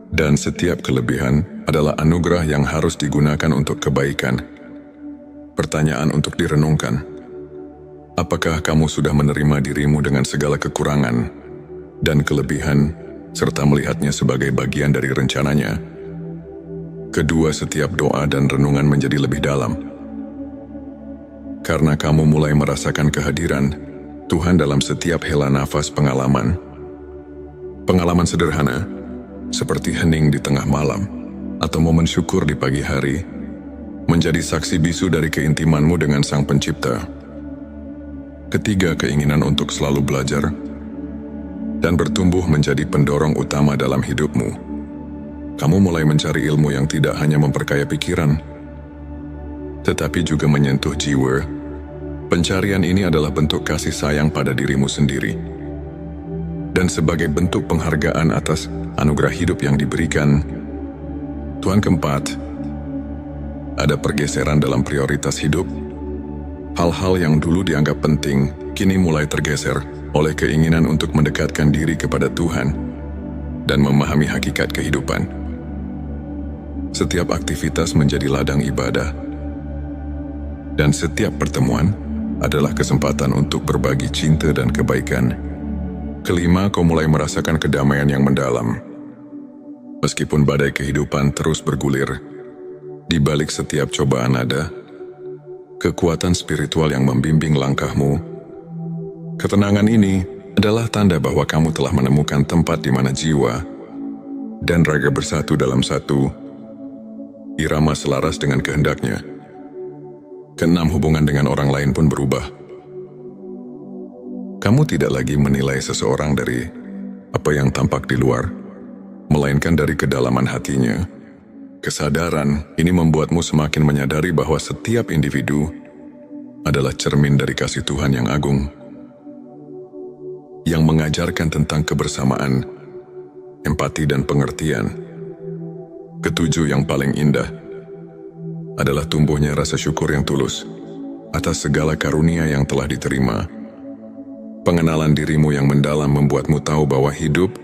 dan setiap kelebihan adalah anugerah yang harus digunakan untuk kebaikan. Pertanyaan untuk direnungkan. Apakah kamu sudah menerima dirimu dengan segala kekurangan dan kelebihan, serta melihatnya sebagai bagian dari rencananya? Kedua, setiap doa dan renungan menjadi lebih dalam, karena kamu mulai merasakan kehadiran Tuhan dalam setiap hela nafas. Pengalaman sederhana, seperti hening di tengah malam atau momen syukur di pagi hari, menjadi saksi bisu dari keintimanmu dengan Sang Pencipta. Ketiga, keinginan untuk selalu belajar dan bertumbuh menjadi pendorong utama dalam hidupmu. Kamu mulai mencari ilmu yang tidak hanya memperkaya pikiran, tetapi juga menyentuh jiwa. Pencarian ini adalah bentuk kasih sayang pada dirimu sendiri. Dan sebagai bentuk penghargaan atas anugerah hidup yang diberikan, Tuhan. Keempat, ada pergeseran dalam prioritas hidup. Hal-hal yang dulu dianggap penting, kini mulai tergeser oleh keinginan untuk mendekatkan diri kepada Tuhan dan memahami hakikat kehidupan. Setiap aktivitas menjadi ladang ibadah, dan setiap pertemuan adalah kesempatan untuk berbagi cinta dan kebaikan. Kelima, kau mulai merasakan kedamaian yang mendalam. Meskipun badai kehidupan terus bergulir, di balik setiap cobaan ada kekuatan spiritual yang membimbing langkahmu. Ketenangan ini adalah tanda bahwa kamu telah menemukan tempat di mana jiwa dan raga bersatu dalam satu irama selaras dengan kehendaknya. Keenam, hubungan dengan orang lain pun berubah. Kamu tidak lagi menilai seseorang dari apa yang tampak di luar, melainkan dari kedalaman hatinya. Kesadaran ini membuatmu semakin menyadari bahwa setiap individu adalah cermin dari kasih Tuhan yang agung, yang mengajarkan tentang kebersamaan, empati dan pengertian. Ketujuh, yang paling indah adalah tumbuhnya rasa syukur yang tulus atas segala karunia yang telah diterima. Pengenalan dirimu yang mendalam membuatmu tahu bahwa hidup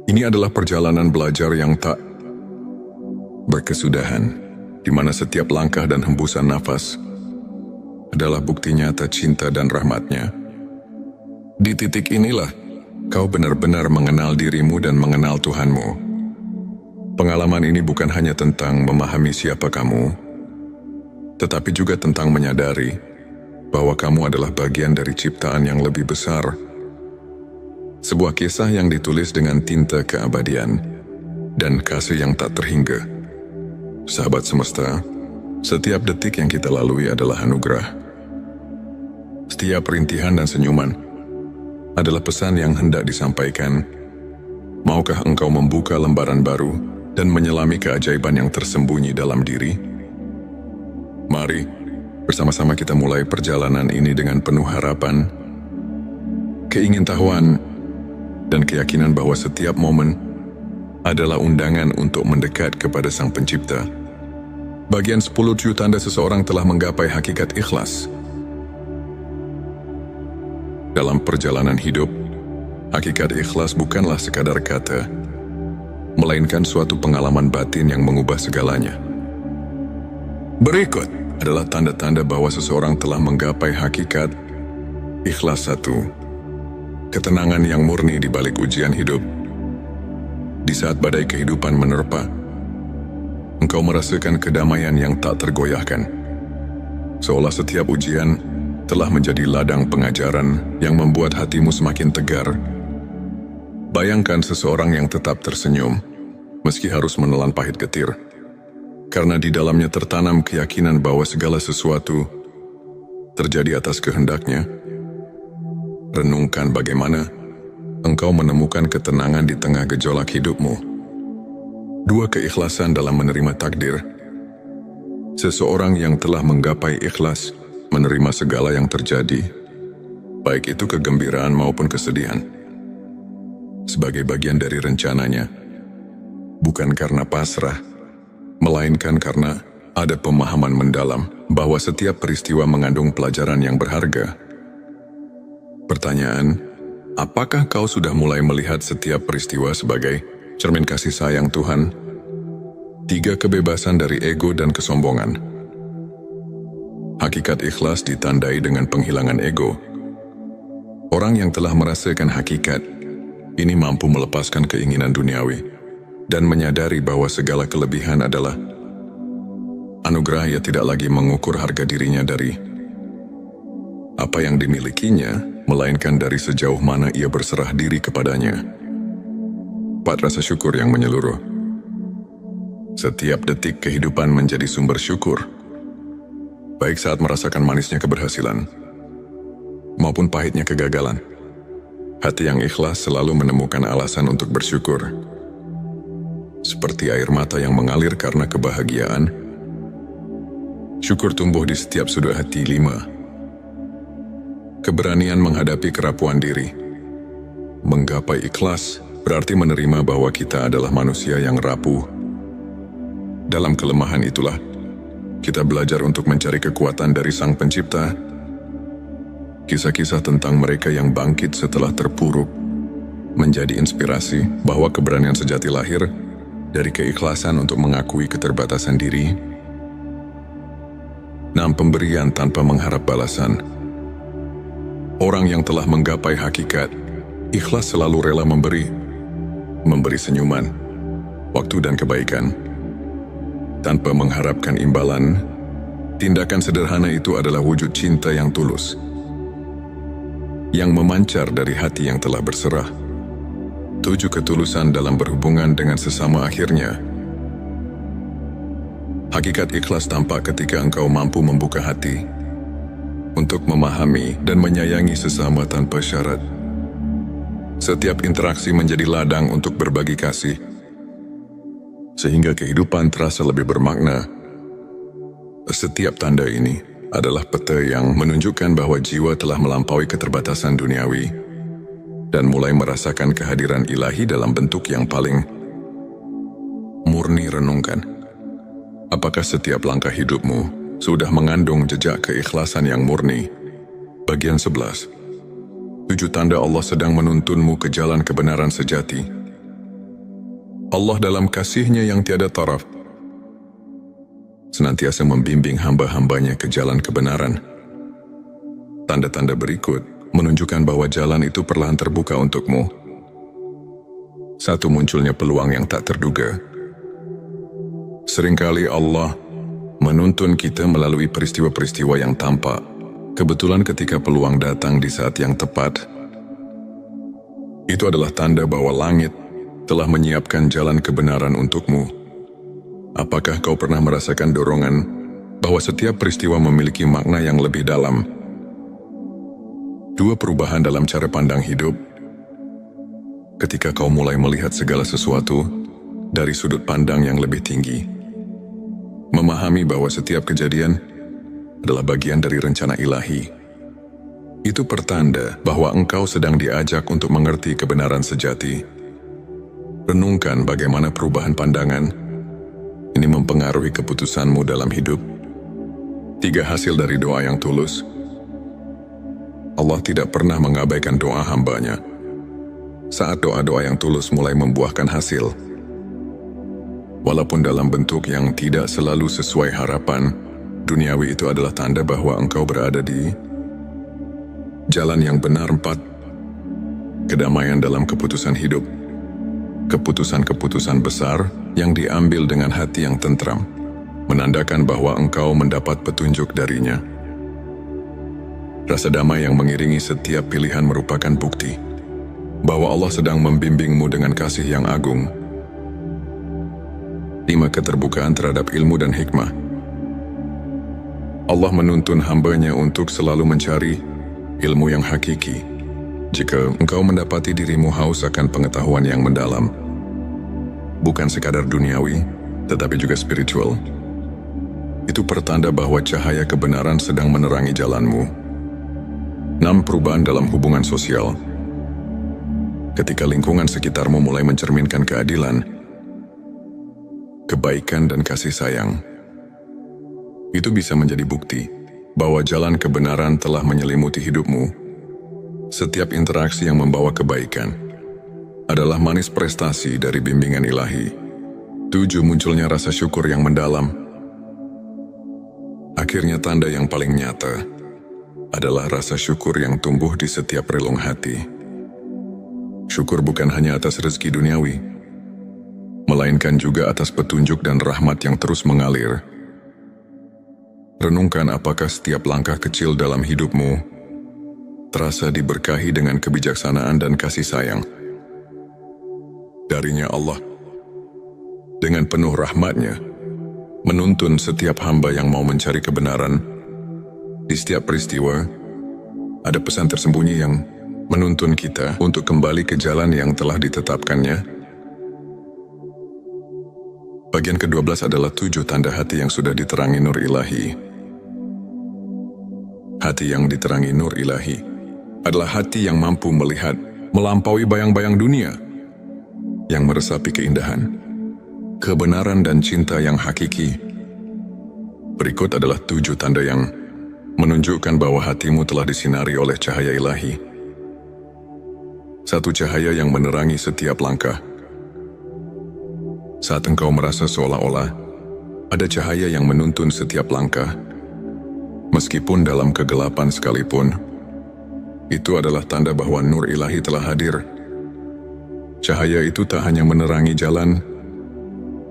ini adalah perjalanan belajar yang tak berkesudahan, di mana setiap langkah dan hembusan nafas adalah bukti nyata cinta dan rahmat-Nya. Di titik inilah kau benar-benar mengenal dirimu dan mengenal Tuhanmu. Pengalaman ini bukan hanya tentang memahami siapa kamu, tetapi juga tentang menyadari bahwa kamu adalah bagian dari ciptaan yang lebih besar. Sebuah kisah yang ditulis dengan tinta keabadian dan kasih yang tak terhingga. Sahabat semesta, setiap detik yang kita lalui adalah anugerah. Setiap rintihan dan senyuman adalah pesan yang hendak disampaikan. Maukah engkau membuka lembaran baru dan menyelami keajaiban yang tersembunyi dalam diri? Mari, bersama-sama kita mulai perjalanan ini dengan penuh harapan, keingintahuan, dan keyakinan bahwa setiap momen adalah undangan untuk mendekat kepada Sang Pencipta. Bagian 10, tanda seseorang telah menggapai hakikat ikhlas. Dalam perjalanan hidup, hakikat ikhlas bukanlah sekadar kata, melainkan suatu pengalaman batin yang mengubah segalanya. Berikut adalah tanda-tanda bahwa seseorang telah menggapai hakikat ikhlas. 1. Ketenangan yang murni di balik ujian hidup. Di saat badai kehidupan menerpa, engkau merasakan kedamaian yang tak tergoyahkan. Seolah setiap ujian telah menjadi ladang pengajaran yang membuat hatimu semakin tegar. Bayangkan seseorang yang tetap tersenyum, meski harus menelan pahit getir, karena di dalamnya tertanam keyakinan bahwa segala sesuatu terjadi atas kehendak-Nya. Renungkan bagaimana engkau menemukan ketenangan di tengah gejolak hidupmu. 2. Keikhlasan dalam menerima takdir. Seseorang yang telah menggapai ikhlas menerima segala yang terjadi, baik itu kegembiraan maupun kesedihan, sebagai bagian dari rencananya, bukan karena pasrah, melainkan karena ada pemahaman mendalam bahwa setiap peristiwa mengandung pelajaran yang berharga. Pertanyaan, apakah kau sudah mulai melihat setiap peristiwa sebagai cermin kasih sayang Tuhan? 3. Kebebasan dari ego dan kesombongan. Hakikat ikhlas ditandai dengan penghilangan ego. Orang yang telah merasakan hakikat ini mampu melepaskan keinginan duniawi dan menyadari bahwa segala kelebihan adalah anugerah. Ia tidak lagi mengukur harga dirinya dari apa yang dimilikinya, melainkan dari sejauh mana ia berserah diri kepadanya. 4. Rasa syukur yang menyeluruh. Setiap detik kehidupan menjadi sumber syukur, baik saat merasakan manisnya keberhasilan, maupun pahitnya kegagalan. Hati yang ikhlas selalu menemukan alasan untuk bersyukur. Seperti air mata yang mengalir karena kebahagiaan, syukur tumbuh di setiap sudut hati. 5. Keberanian menghadapi kerapuan diri. Menggapai ikhlas berarti menerima bahwa kita adalah manusia yang rapuh. Dalam kelemahan itulah, kita belajar untuk mencari kekuatan dari Sang Pencipta. Kisah-kisah tentang mereka yang bangkit setelah terpuruk menjadi inspirasi bahwa keberanian sejati lahir dari keikhlasan untuk mengakui keterbatasan diri. 6. Pemberian tanpa mengharap balasan. Orang yang telah menggapai hakikat ikhlas selalu rela memberi senyuman, waktu dan kebaikan tanpa mengharapkan imbalan. Tindakan sederhana itu adalah wujud cinta yang tulus, yang memancar dari hati yang telah berserah. 7. Ketulusan dalam berhubungan dengan sesama. Akhirnya, hakikat ikhlas tampak ketika engkau mampu membuka hati untuk memahami dan menyayangi sesama tanpa syarat. Setiap interaksi menjadi ladang untuk berbagi kasih, sehingga kehidupan terasa lebih bermakna. Setiap tanda ini adalah peta yang menunjukkan bahwa jiwa telah melampaui keterbatasan duniawi dan mulai merasakan kehadiran ilahi dalam bentuk yang paling murni. Renungkan, apakah setiap langkah hidupmu sudah mengandung jejak keikhlasan yang murni? Bagian 11. 7 tanda Allah sedang menuntunmu ke jalan kebenaran sejati. Allah dalam kasih-Nya yang tiada taraf senantiasa membimbing hamba-hambanya ke jalan kebenaran. Tanda-tanda berikut menunjukkan bahwa jalan itu perlahan terbuka untukmu. 1. Munculnya peluang yang tak terduga. Seringkali Allah menuntun kita melalui peristiwa-peristiwa yang tampak kebetulan ketika peluang datang di saat yang tepat. Itu adalah tanda bahwa langit telah menyiapkan jalan kebenaran untukmu. Apakah kau pernah merasakan dorongan bahwa setiap peristiwa memiliki makna yang lebih dalam? 2. Perubahan dalam cara pandang hidup. Ketika kau mulai melihat segala sesuatu dari sudut pandang yang lebih tinggi, memahami bahwa setiap kejadian adalah bagian dari rencana ilahi, itu pertanda bahwa engkau sedang diajak untuk mengerti kebenaran sejati. Renungkan bagaimana perubahan pandangan ini mempengaruhi keputusanmu dalam hidup. 3. Hasil dari doa yang tulus. Allah tidak pernah mengabaikan doa hamba-Nya. Saat doa-doa yang tulus mulai membuahkan hasil, walaupun dalam bentuk yang tidak selalu sesuai harapan duniawi, itu adalah tanda bahwa engkau berada di jalan yang benar. 4. Kedamaian dalam keputusan hidup. Keputusan-keputusan besar yang diambil dengan hati yang tentram menandakan bahwa engkau mendapat petunjuk dari-Nya. Rasa damai yang mengiringi setiap pilihan merupakan bukti bahwa Allah sedang membimbingmu dengan kasih yang agung. 5. Keterbukaan terhadap ilmu dan hikmah. Allah menuntun hamba-Nya untuk selalu mencari ilmu yang hakiki. Jika engkau mendapati dirimu haus akan pengetahuan yang mendalam, bukan sekadar duniawi, tetapi juga spiritual, itu pertanda bahwa cahaya kebenaran sedang menerangi jalanmu. 6. Perubahan dalam hubungan sosial. Ketika lingkungan sekitarmu mulai mencerminkan keadilan, kebaikan dan kasih sayang, itu bisa menjadi bukti bahwa jalan kebenaran telah menyelimuti hidupmu. Setiap interaksi yang membawa kebaikan adalah manis prestasi dari bimbingan ilahi. 7. Munculnya rasa syukur yang mendalam. Akhirnya tanda yang paling nyata adalah rasa syukur yang tumbuh di setiap relung hati. Syukur bukan hanya atas rezeki duniawi, melainkan juga atas petunjuk dan rahmat yang terus mengalir. Renungkan apakah setiap langkah kecil dalam hidupmu terasa diberkahi dengan kebijaksanaan dan kasih sayang dari-Nya Allah. dengan penuh rahmat-Nya, menuntun setiap hamba yang mau mencari kebenaran. Di setiap peristiwa, ada pesan tersembunyi yang menuntun kita untuk kembali ke jalan yang telah ditetapkannya. Bagian ke-12 adalah 7 tanda hati yang sudah diterangi nur ilahi. Hati yang diterangi nur ilahi adalah hati yang mampu melihat melampaui bayang-bayang dunia, yang meresapi keindahan, kebenaran dan cinta yang hakiki. Berikut adalah 7 tanda yang menunjukkan bahwa hatimu telah disinari oleh cahaya ilahi. Satu cahaya yang menerangi setiap langkah. Saat engkau merasa seolah-olah ada cahaya yang menuntun setiap langkah, meskipun dalam kegelapan sekalipun, itu adalah tanda bahwa nur ilahi telah hadir. Cahaya itu tak hanya menerangi jalan,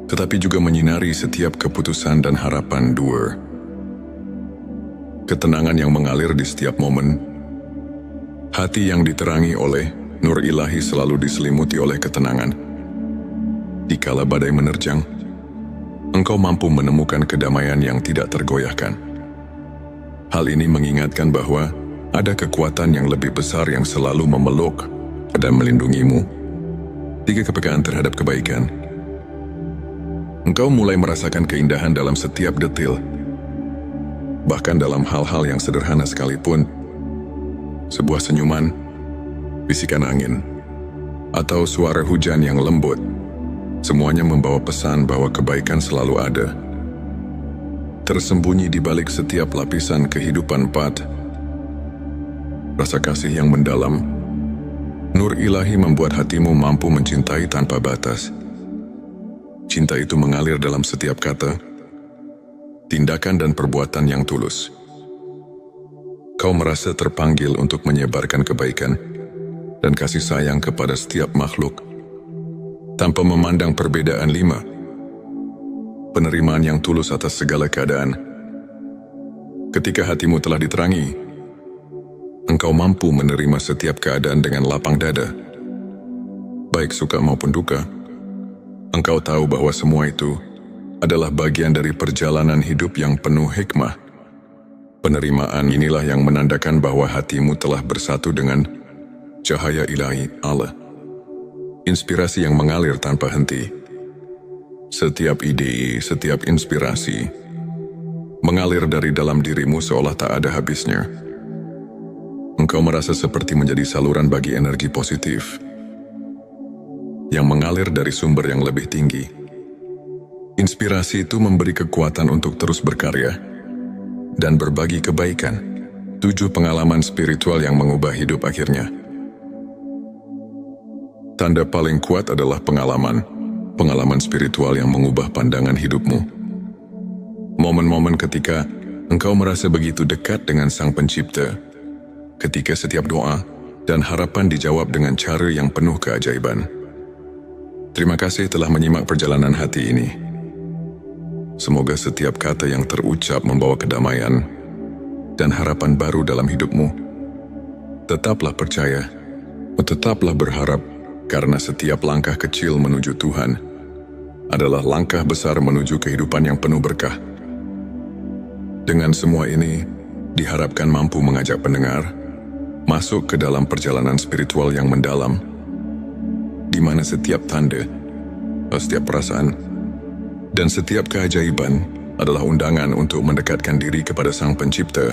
tetapi juga menyinari setiap keputusan dan harapan. 2. Ketenangan yang mengalir di setiap momen. Hati yang diterangi oleh nur ilahi selalu diselimuti oleh ketenangan. Dikala badai menerjang, engkau mampu menemukan kedamaian yang tidak tergoyahkan. Hal ini mengingatkan bahwa ada kekuatan yang lebih besar yang selalu memeluk dan melindungimu. 3. Kepekaan terhadap kebaikan. Engkau mulai merasakan keindahan dalam setiap detil. Bahkan dalam hal-hal yang sederhana sekalipun, sebuah senyuman, bisikan angin, atau suara hujan yang lembut, semuanya membawa pesan bahwa kebaikan selalu ada. Tersembunyi di balik setiap lapisan kehidupan 4. Rasa kasih yang mendalam. Nur ilahi membuat hatimu mampu mencintai tanpa batas. Cinta itu mengalir dalam setiap kata, tindakan dan perbuatan yang tulus. Kau merasa terpanggil untuk menyebarkan kebaikan dan kasih sayang kepada setiap makhluk, tanpa memandang perbedaan. 5. Penerimaan yang tulus atas segala keadaan. Ketika hatimu telah diterangi, engkau mampu menerima setiap keadaan dengan lapang dada. Baik suka maupun duka, engkau tahu bahwa semua itu adalah bagian dari perjalanan hidup yang penuh hikmah. Penerimaan inilah yang menandakan bahwa hatimu telah bersatu dengan cahaya ilahi Allah. Inspirasi yang mengalir tanpa henti. Setiap ide, setiap inspirasi mengalir dari dalam dirimu seolah tak ada habisnya. Engkau merasa seperti menjadi saluran bagi energi positif yang mengalir dari sumber yang lebih tinggi. Inspirasi itu memberi kekuatan untuk terus berkarya dan berbagi kebaikan. 7 pengalaman spiritual yang mengubah hidup akhirnya. Tanda paling kuat adalah pengalaman spiritual yang mengubah pandangan hidupmu. Momen-momen ketika engkau merasa begitu dekat dengan Sang Pencipta, ketika setiap doa dan harapan dijawab dengan cara yang penuh keajaiban. Terima kasih telah menyimak perjalanan hati ini. Semoga setiap kata yang terucap membawa kedamaian dan harapan baru dalam hidupmu. Tetaplah percaya, tetaplah berharap, karena setiap langkah kecil menuju Tuhan adalah langkah besar menuju kehidupan yang penuh berkah. Dengan semua ini, diharapkan mampu mengajak pendengar masuk ke dalam perjalanan spiritual yang mendalam, di mana setiap tanda, setiap perasaan, dan setiap keajaiban adalah undangan untuk mendekatkan diri kepada Sang Pencipta.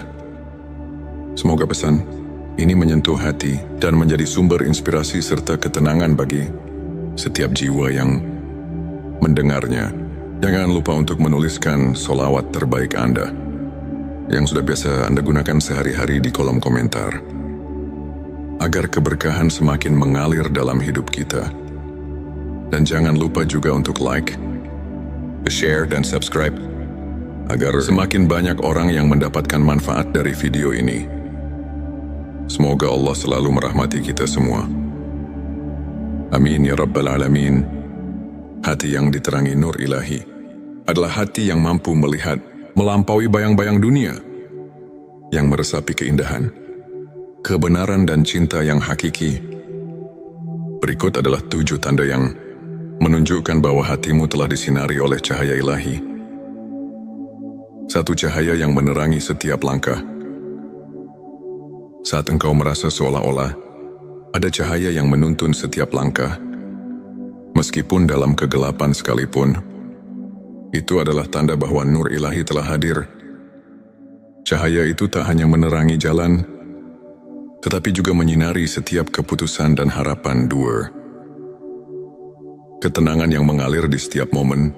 Semoga pesan ini menyentuh hati dan menjadi sumber inspirasi serta ketenangan bagi setiap jiwa yang mendengarnya. Jangan lupa untuk menuliskan solawat terbaik Anda yang sudah biasa Anda gunakan sehari-hari di kolom komentar, agar keberkahan semakin mengalir dalam hidup kita. Dan jangan lupa juga untuk like, share dan subscribe, agar semakin banyak orang yang mendapatkan manfaat dari video ini. Semoga Allah selalu merahmati kita semua. Amin ya Rabbal Alamin. Hati yang diterangi nur ilahi adalah hati yang mampu melihat melampaui bayang-bayang dunia, yang meresapi keindahan, kebenaran dan cinta yang hakiki. Berikut adalah 7 tanda yang menunjukkan bahwa hatimu telah disinari oleh cahaya ilahi. Satu cahaya yang menerangi setiap langkah. Saat engkau merasa seolah-olah ada cahaya yang menuntun setiap langkah, meskipun dalam kegelapan sekalipun, itu adalah tanda bahwa nur ilahi telah hadir. Cahaya itu tak hanya menerangi jalan, tetapi juga menyinari setiap keputusan dan harapan. 2. Ketenangan yang mengalir di setiap momen.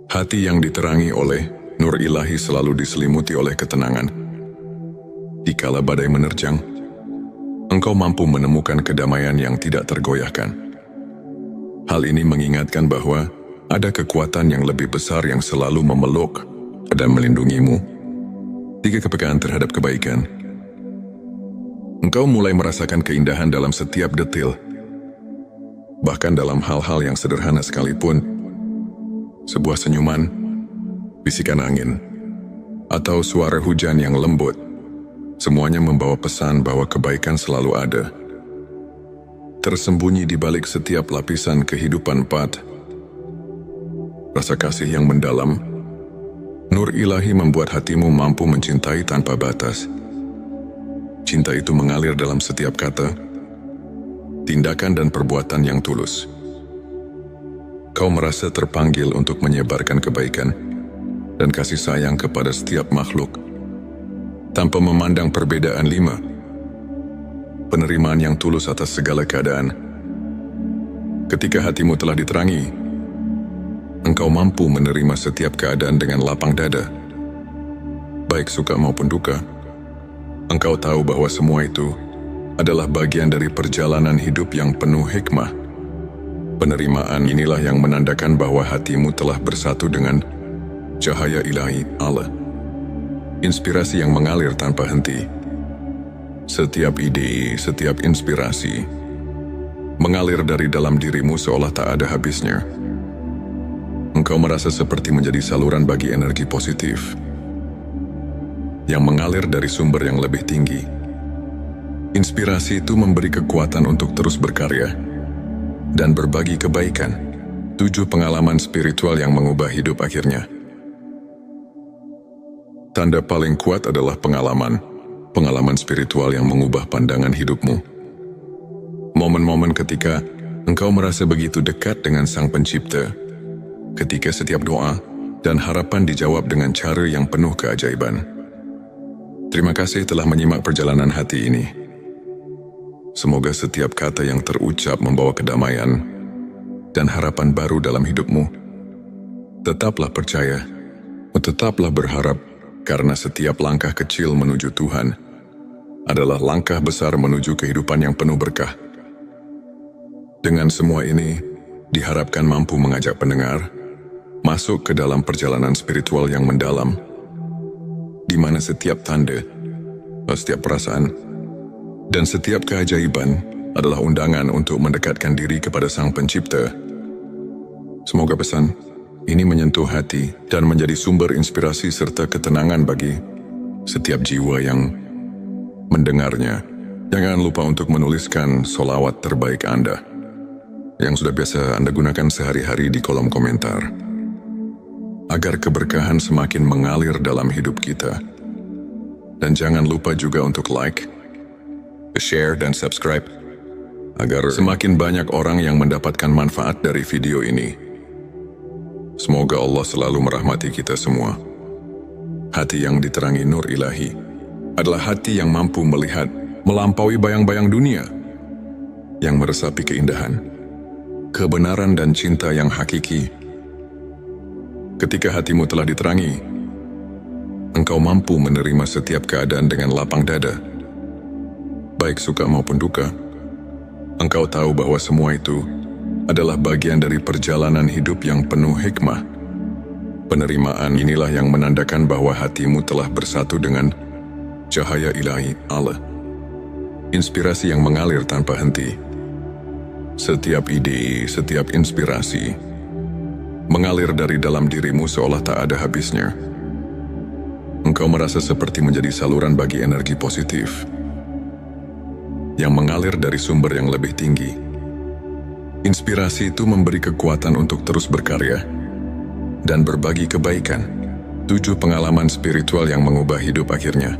Hati yang diterangi oleh nur ilahi selalu diselimuti oleh ketenangan. Dikala badai menerjang, engkau mampu menemukan kedamaian yang tidak tergoyahkan. Hal ini mengingatkan bahwa ada kekuatan yang lebih besar yang selalu memeluk dan melindungimu. 3. Kepekaan terhadap kebaikan. Engkau mulai merasakan keindahan dalam setiap detil. Bahkan dalam hal-hal yang sederhana sekalipun. Sebuah senyuman, bisikan angin, atau suara hujan yang lembut, semuanya membawa pesan bahwa kebaikan selalu ada. Tersembunyi di balik setiap lapisan kehidupan rasa kasih yang mendalam. Nur ilahi membuat hatimu mampu mencintai tanpa batas. Cinta itu mengalir dalam setiap kata, tindakan dan perbuatan yang tulus. Kau merasa terpanggil untuk menyebarkan kebaikan dan kasih sayang kepada setiap makhluk, tanpa memandang perbedaan. 5. Penerimaan yang tulus atas segala keadaan. Ketika hatimu telah diterangi, engkau mampu menerima setiap keadaan dengan lapang dada. Baik suka maupun duka, engkau tahu bahwa semua itu adalah bagian dari perjalanan hidup yang penuh hikmah. Penerimaan inilah yang menandakan bahwa hatimu telah bersatu dengan cahaya ilahi Allah. Inspirasi yang mengalir tanpa henti. Setiap ide, setiap inspirasi mengalir dari dalam dirimu seolah tak ada habisnya. Engkau merasa seperti menjadi saluran bagi energi positif yang mengalir dari sumber yang lebih tinggi. Inspirasi itu memberi kekuatan untuk terus berkarya dan berbagi kebaikan. 7. Pengalaman spiritual yang mengubah hidup akhirnya. Tanda paling kuat adalah pengalaman spiritual yang mengubah pandangan hidupmu. Momen-momen ketika engkau merasa begitu dekat dengan Sang Pencipta, ketika setiap doa dan harapan dijawab dengan cara yang penuh keajaiban. Terima kasih telah menyimak perjalanan hati ini. Semoga setiap kata yang terucap membawa kedamaian dan harapan baru dalam hidupmu. Tetaplah percaya, tetaplah berharap, karena setiap langkah kecil menuju Tuhan adalah langkah besar menuju kehidupan yang penuh berkah. Dengan semua ini, diharapkan mampu mengajak pendengar masuk ke dalam perjalanan spiritual yang mendalam, di mana setiap tanda, setiap perasaan, dan setiap keajaiban adalah undangan untuk mendekatkan diri kepada Sang Pencipta. Semoga pesan ini menyentuh hati dan menjadi sumber inspirasi serta ketenangan bagi setiap jiwa yang mendengarnya. Jangan lupa untuk menuliskan solawat terbaik Anda yang sudah biasa Anda gunakan sehari-hari di kolom komentar, agar keberkahan semakin mengalir dalam hidup kita. Dan jangan lupa juga untuk like, share, dan subscribe, agar semakin banyak orang yang mendapatkan manfaat dari video ini. Semoga Allah selalu merahmati kita semua. Hati yang diterangi nur ilahi adalah hati yang mampu melihat melampaui bayang-bayang dunia, yang meresapi keindahan, kebenaran, dan cinta yang hakiki. Ketika hatimu telah diterangi, engkau mampu menerima setiap keadaan dengan lapang dada. Baik suka maupun duka, engkau tahu bahwa semua itu adalah bagian dari perjalanan hidup yang penuh hikmah. Penerimaan inilah yang menandakan bahwa hatimu telah bersatu dengan cahaya ilahi Allah. Inspirasi yang mengalir tanpa henti. Setiap ide, setiap inspirasi mengalir dari dalam dirimu seolah tak ada habisnya. Engkau merasa seperti menjadi saluran bagi energi positif yang mengalir dari sumber yang lebih tinggi. Inspirasi itu memberi kekuatan untuk terus berkarya dan berbagi kebaikan. 7 pengalaman spiritual yang mengubah hidup akhirnya.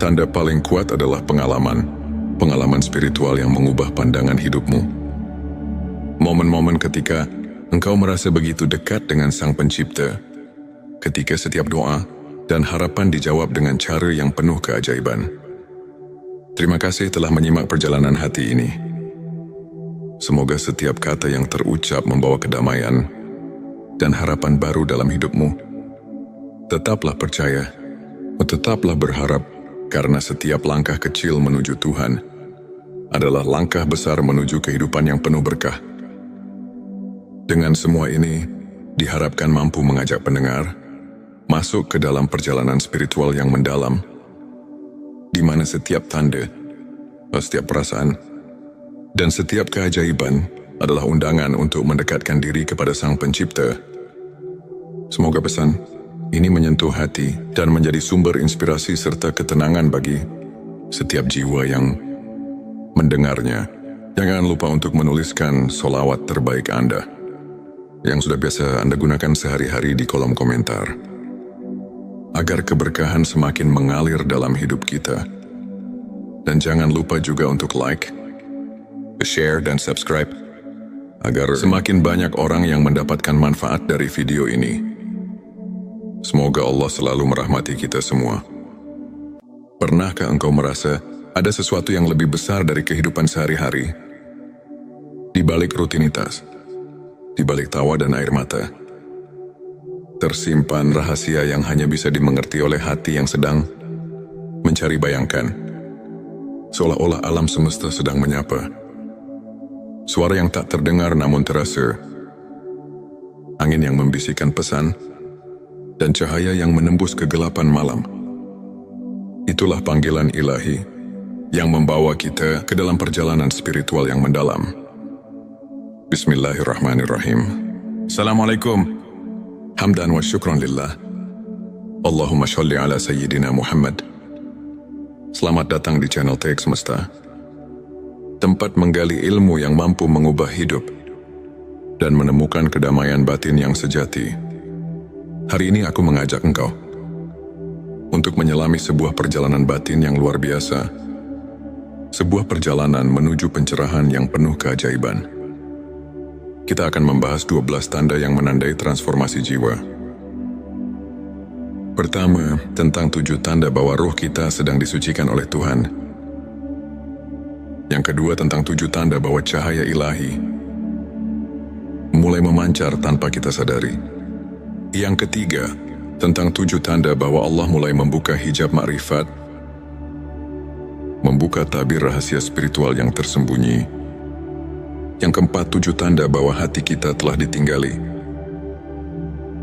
Tanda paling kuat adalah pengalaman spiritual yang mengubah pandangan hidupmu. Momen-momen ketika engkau merasa begitu dekat dengan Sang Pencipta, ketika setiap doa dan harapan dijawab dengan cara yang penuh keajaiban. Terima kasih telah menyimak perjalanan hati ini. Semoga setiap kata yang terucap membawa kedamaian dan harapan baru dalam hidupmu. Tetaplah percaya, tetaplah berharap, karena setiap langkah kecil menuju Tuhan adalah langkah besar menuju kehidupan yang penuh berkah. Dengan semua ini, diharapkan mampu mengajak pendengar masuk ke dalam perjalanan spiritual yang mendalam, di mana setiap tanda, setiap perasaan, dan setiap keajaiban adalah undangan untuk mendekatkan diri kepada Sang Pencipta. Semoga pesan ini menyentuh hati dan menjadi sumber inspirasi serta ketenangan bagi setiap jiwa yang mendengarnya. Jangan lupa untuk menuliskan solawat terbaik Anda yang sudah biasa Anda gunakan sehari-hari di kolom komentar, agar keberkahan semakin mengalir dalam hidup kita. Dan jangan lupa juga untuk like, share, dan subscribe, agar semakin banyak orang yang mendapatkan manfaat dari video ini. Semoga Allah selalu merahmati kita semua. Pernahkah engkau merasa ada sesuatu yang lebih besar dari kehidupan sehari-hari? Di balik rutinitas, di balik tawa dan air mata, tersimpan rahasia yang hanya bisa dimengerti oleh hati yang sedang mencari. Bayangkan, seolah-olah alam semesta sedang menyapa. Suara yang tak terdengar namun terasa, angin yang membisikkan pesan, dan cahaya yang menembus kegelapan malam. Itulah panggilan ilahi yang membawa kita ke dalam perjalanan spiritual yang mendalam. Bismillahirrahmanirrahim. Assalamualaikum. Hamdan wa syukran lillah. Allahumma sholli ala Sayyidina Muhammad. Selamat datang di channel TX Semesta, tempat menggali ilmu yang mampu mengubah hidup dan menemukan kedamaian batin yang sejati. Hari ini aku mengajak engkau untuk menyelami sebuah perjalanan batin yang luar biasa, sebuah perjalanan menuju pencerahan yang penuh keajaiban. Kita akan membahas 12 tanda yang menandai transformasi jiwa. Pertama, tentang 7 tanda bahwa ruh kita sedang disucikan oleh Tuhan. Yang kedua, tentang 7 tanda bahwa cahaya ilahi mulai memancar tanpa kita sadari. Yang ketiga, tentang 7 tanda bahwa Allah mulai membuka hijab makrifat, membuka tabir rahasia spiritual yang tersembunyi. Yang keempat, 7 tanda bahwa hati kita telah ditinggali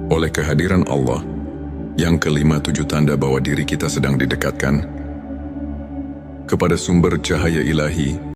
oleh kehadiran Allah. Yang kelima, 7 tanda bahwa diri kita sedang didekatkan kepada sumber cahaya ilahi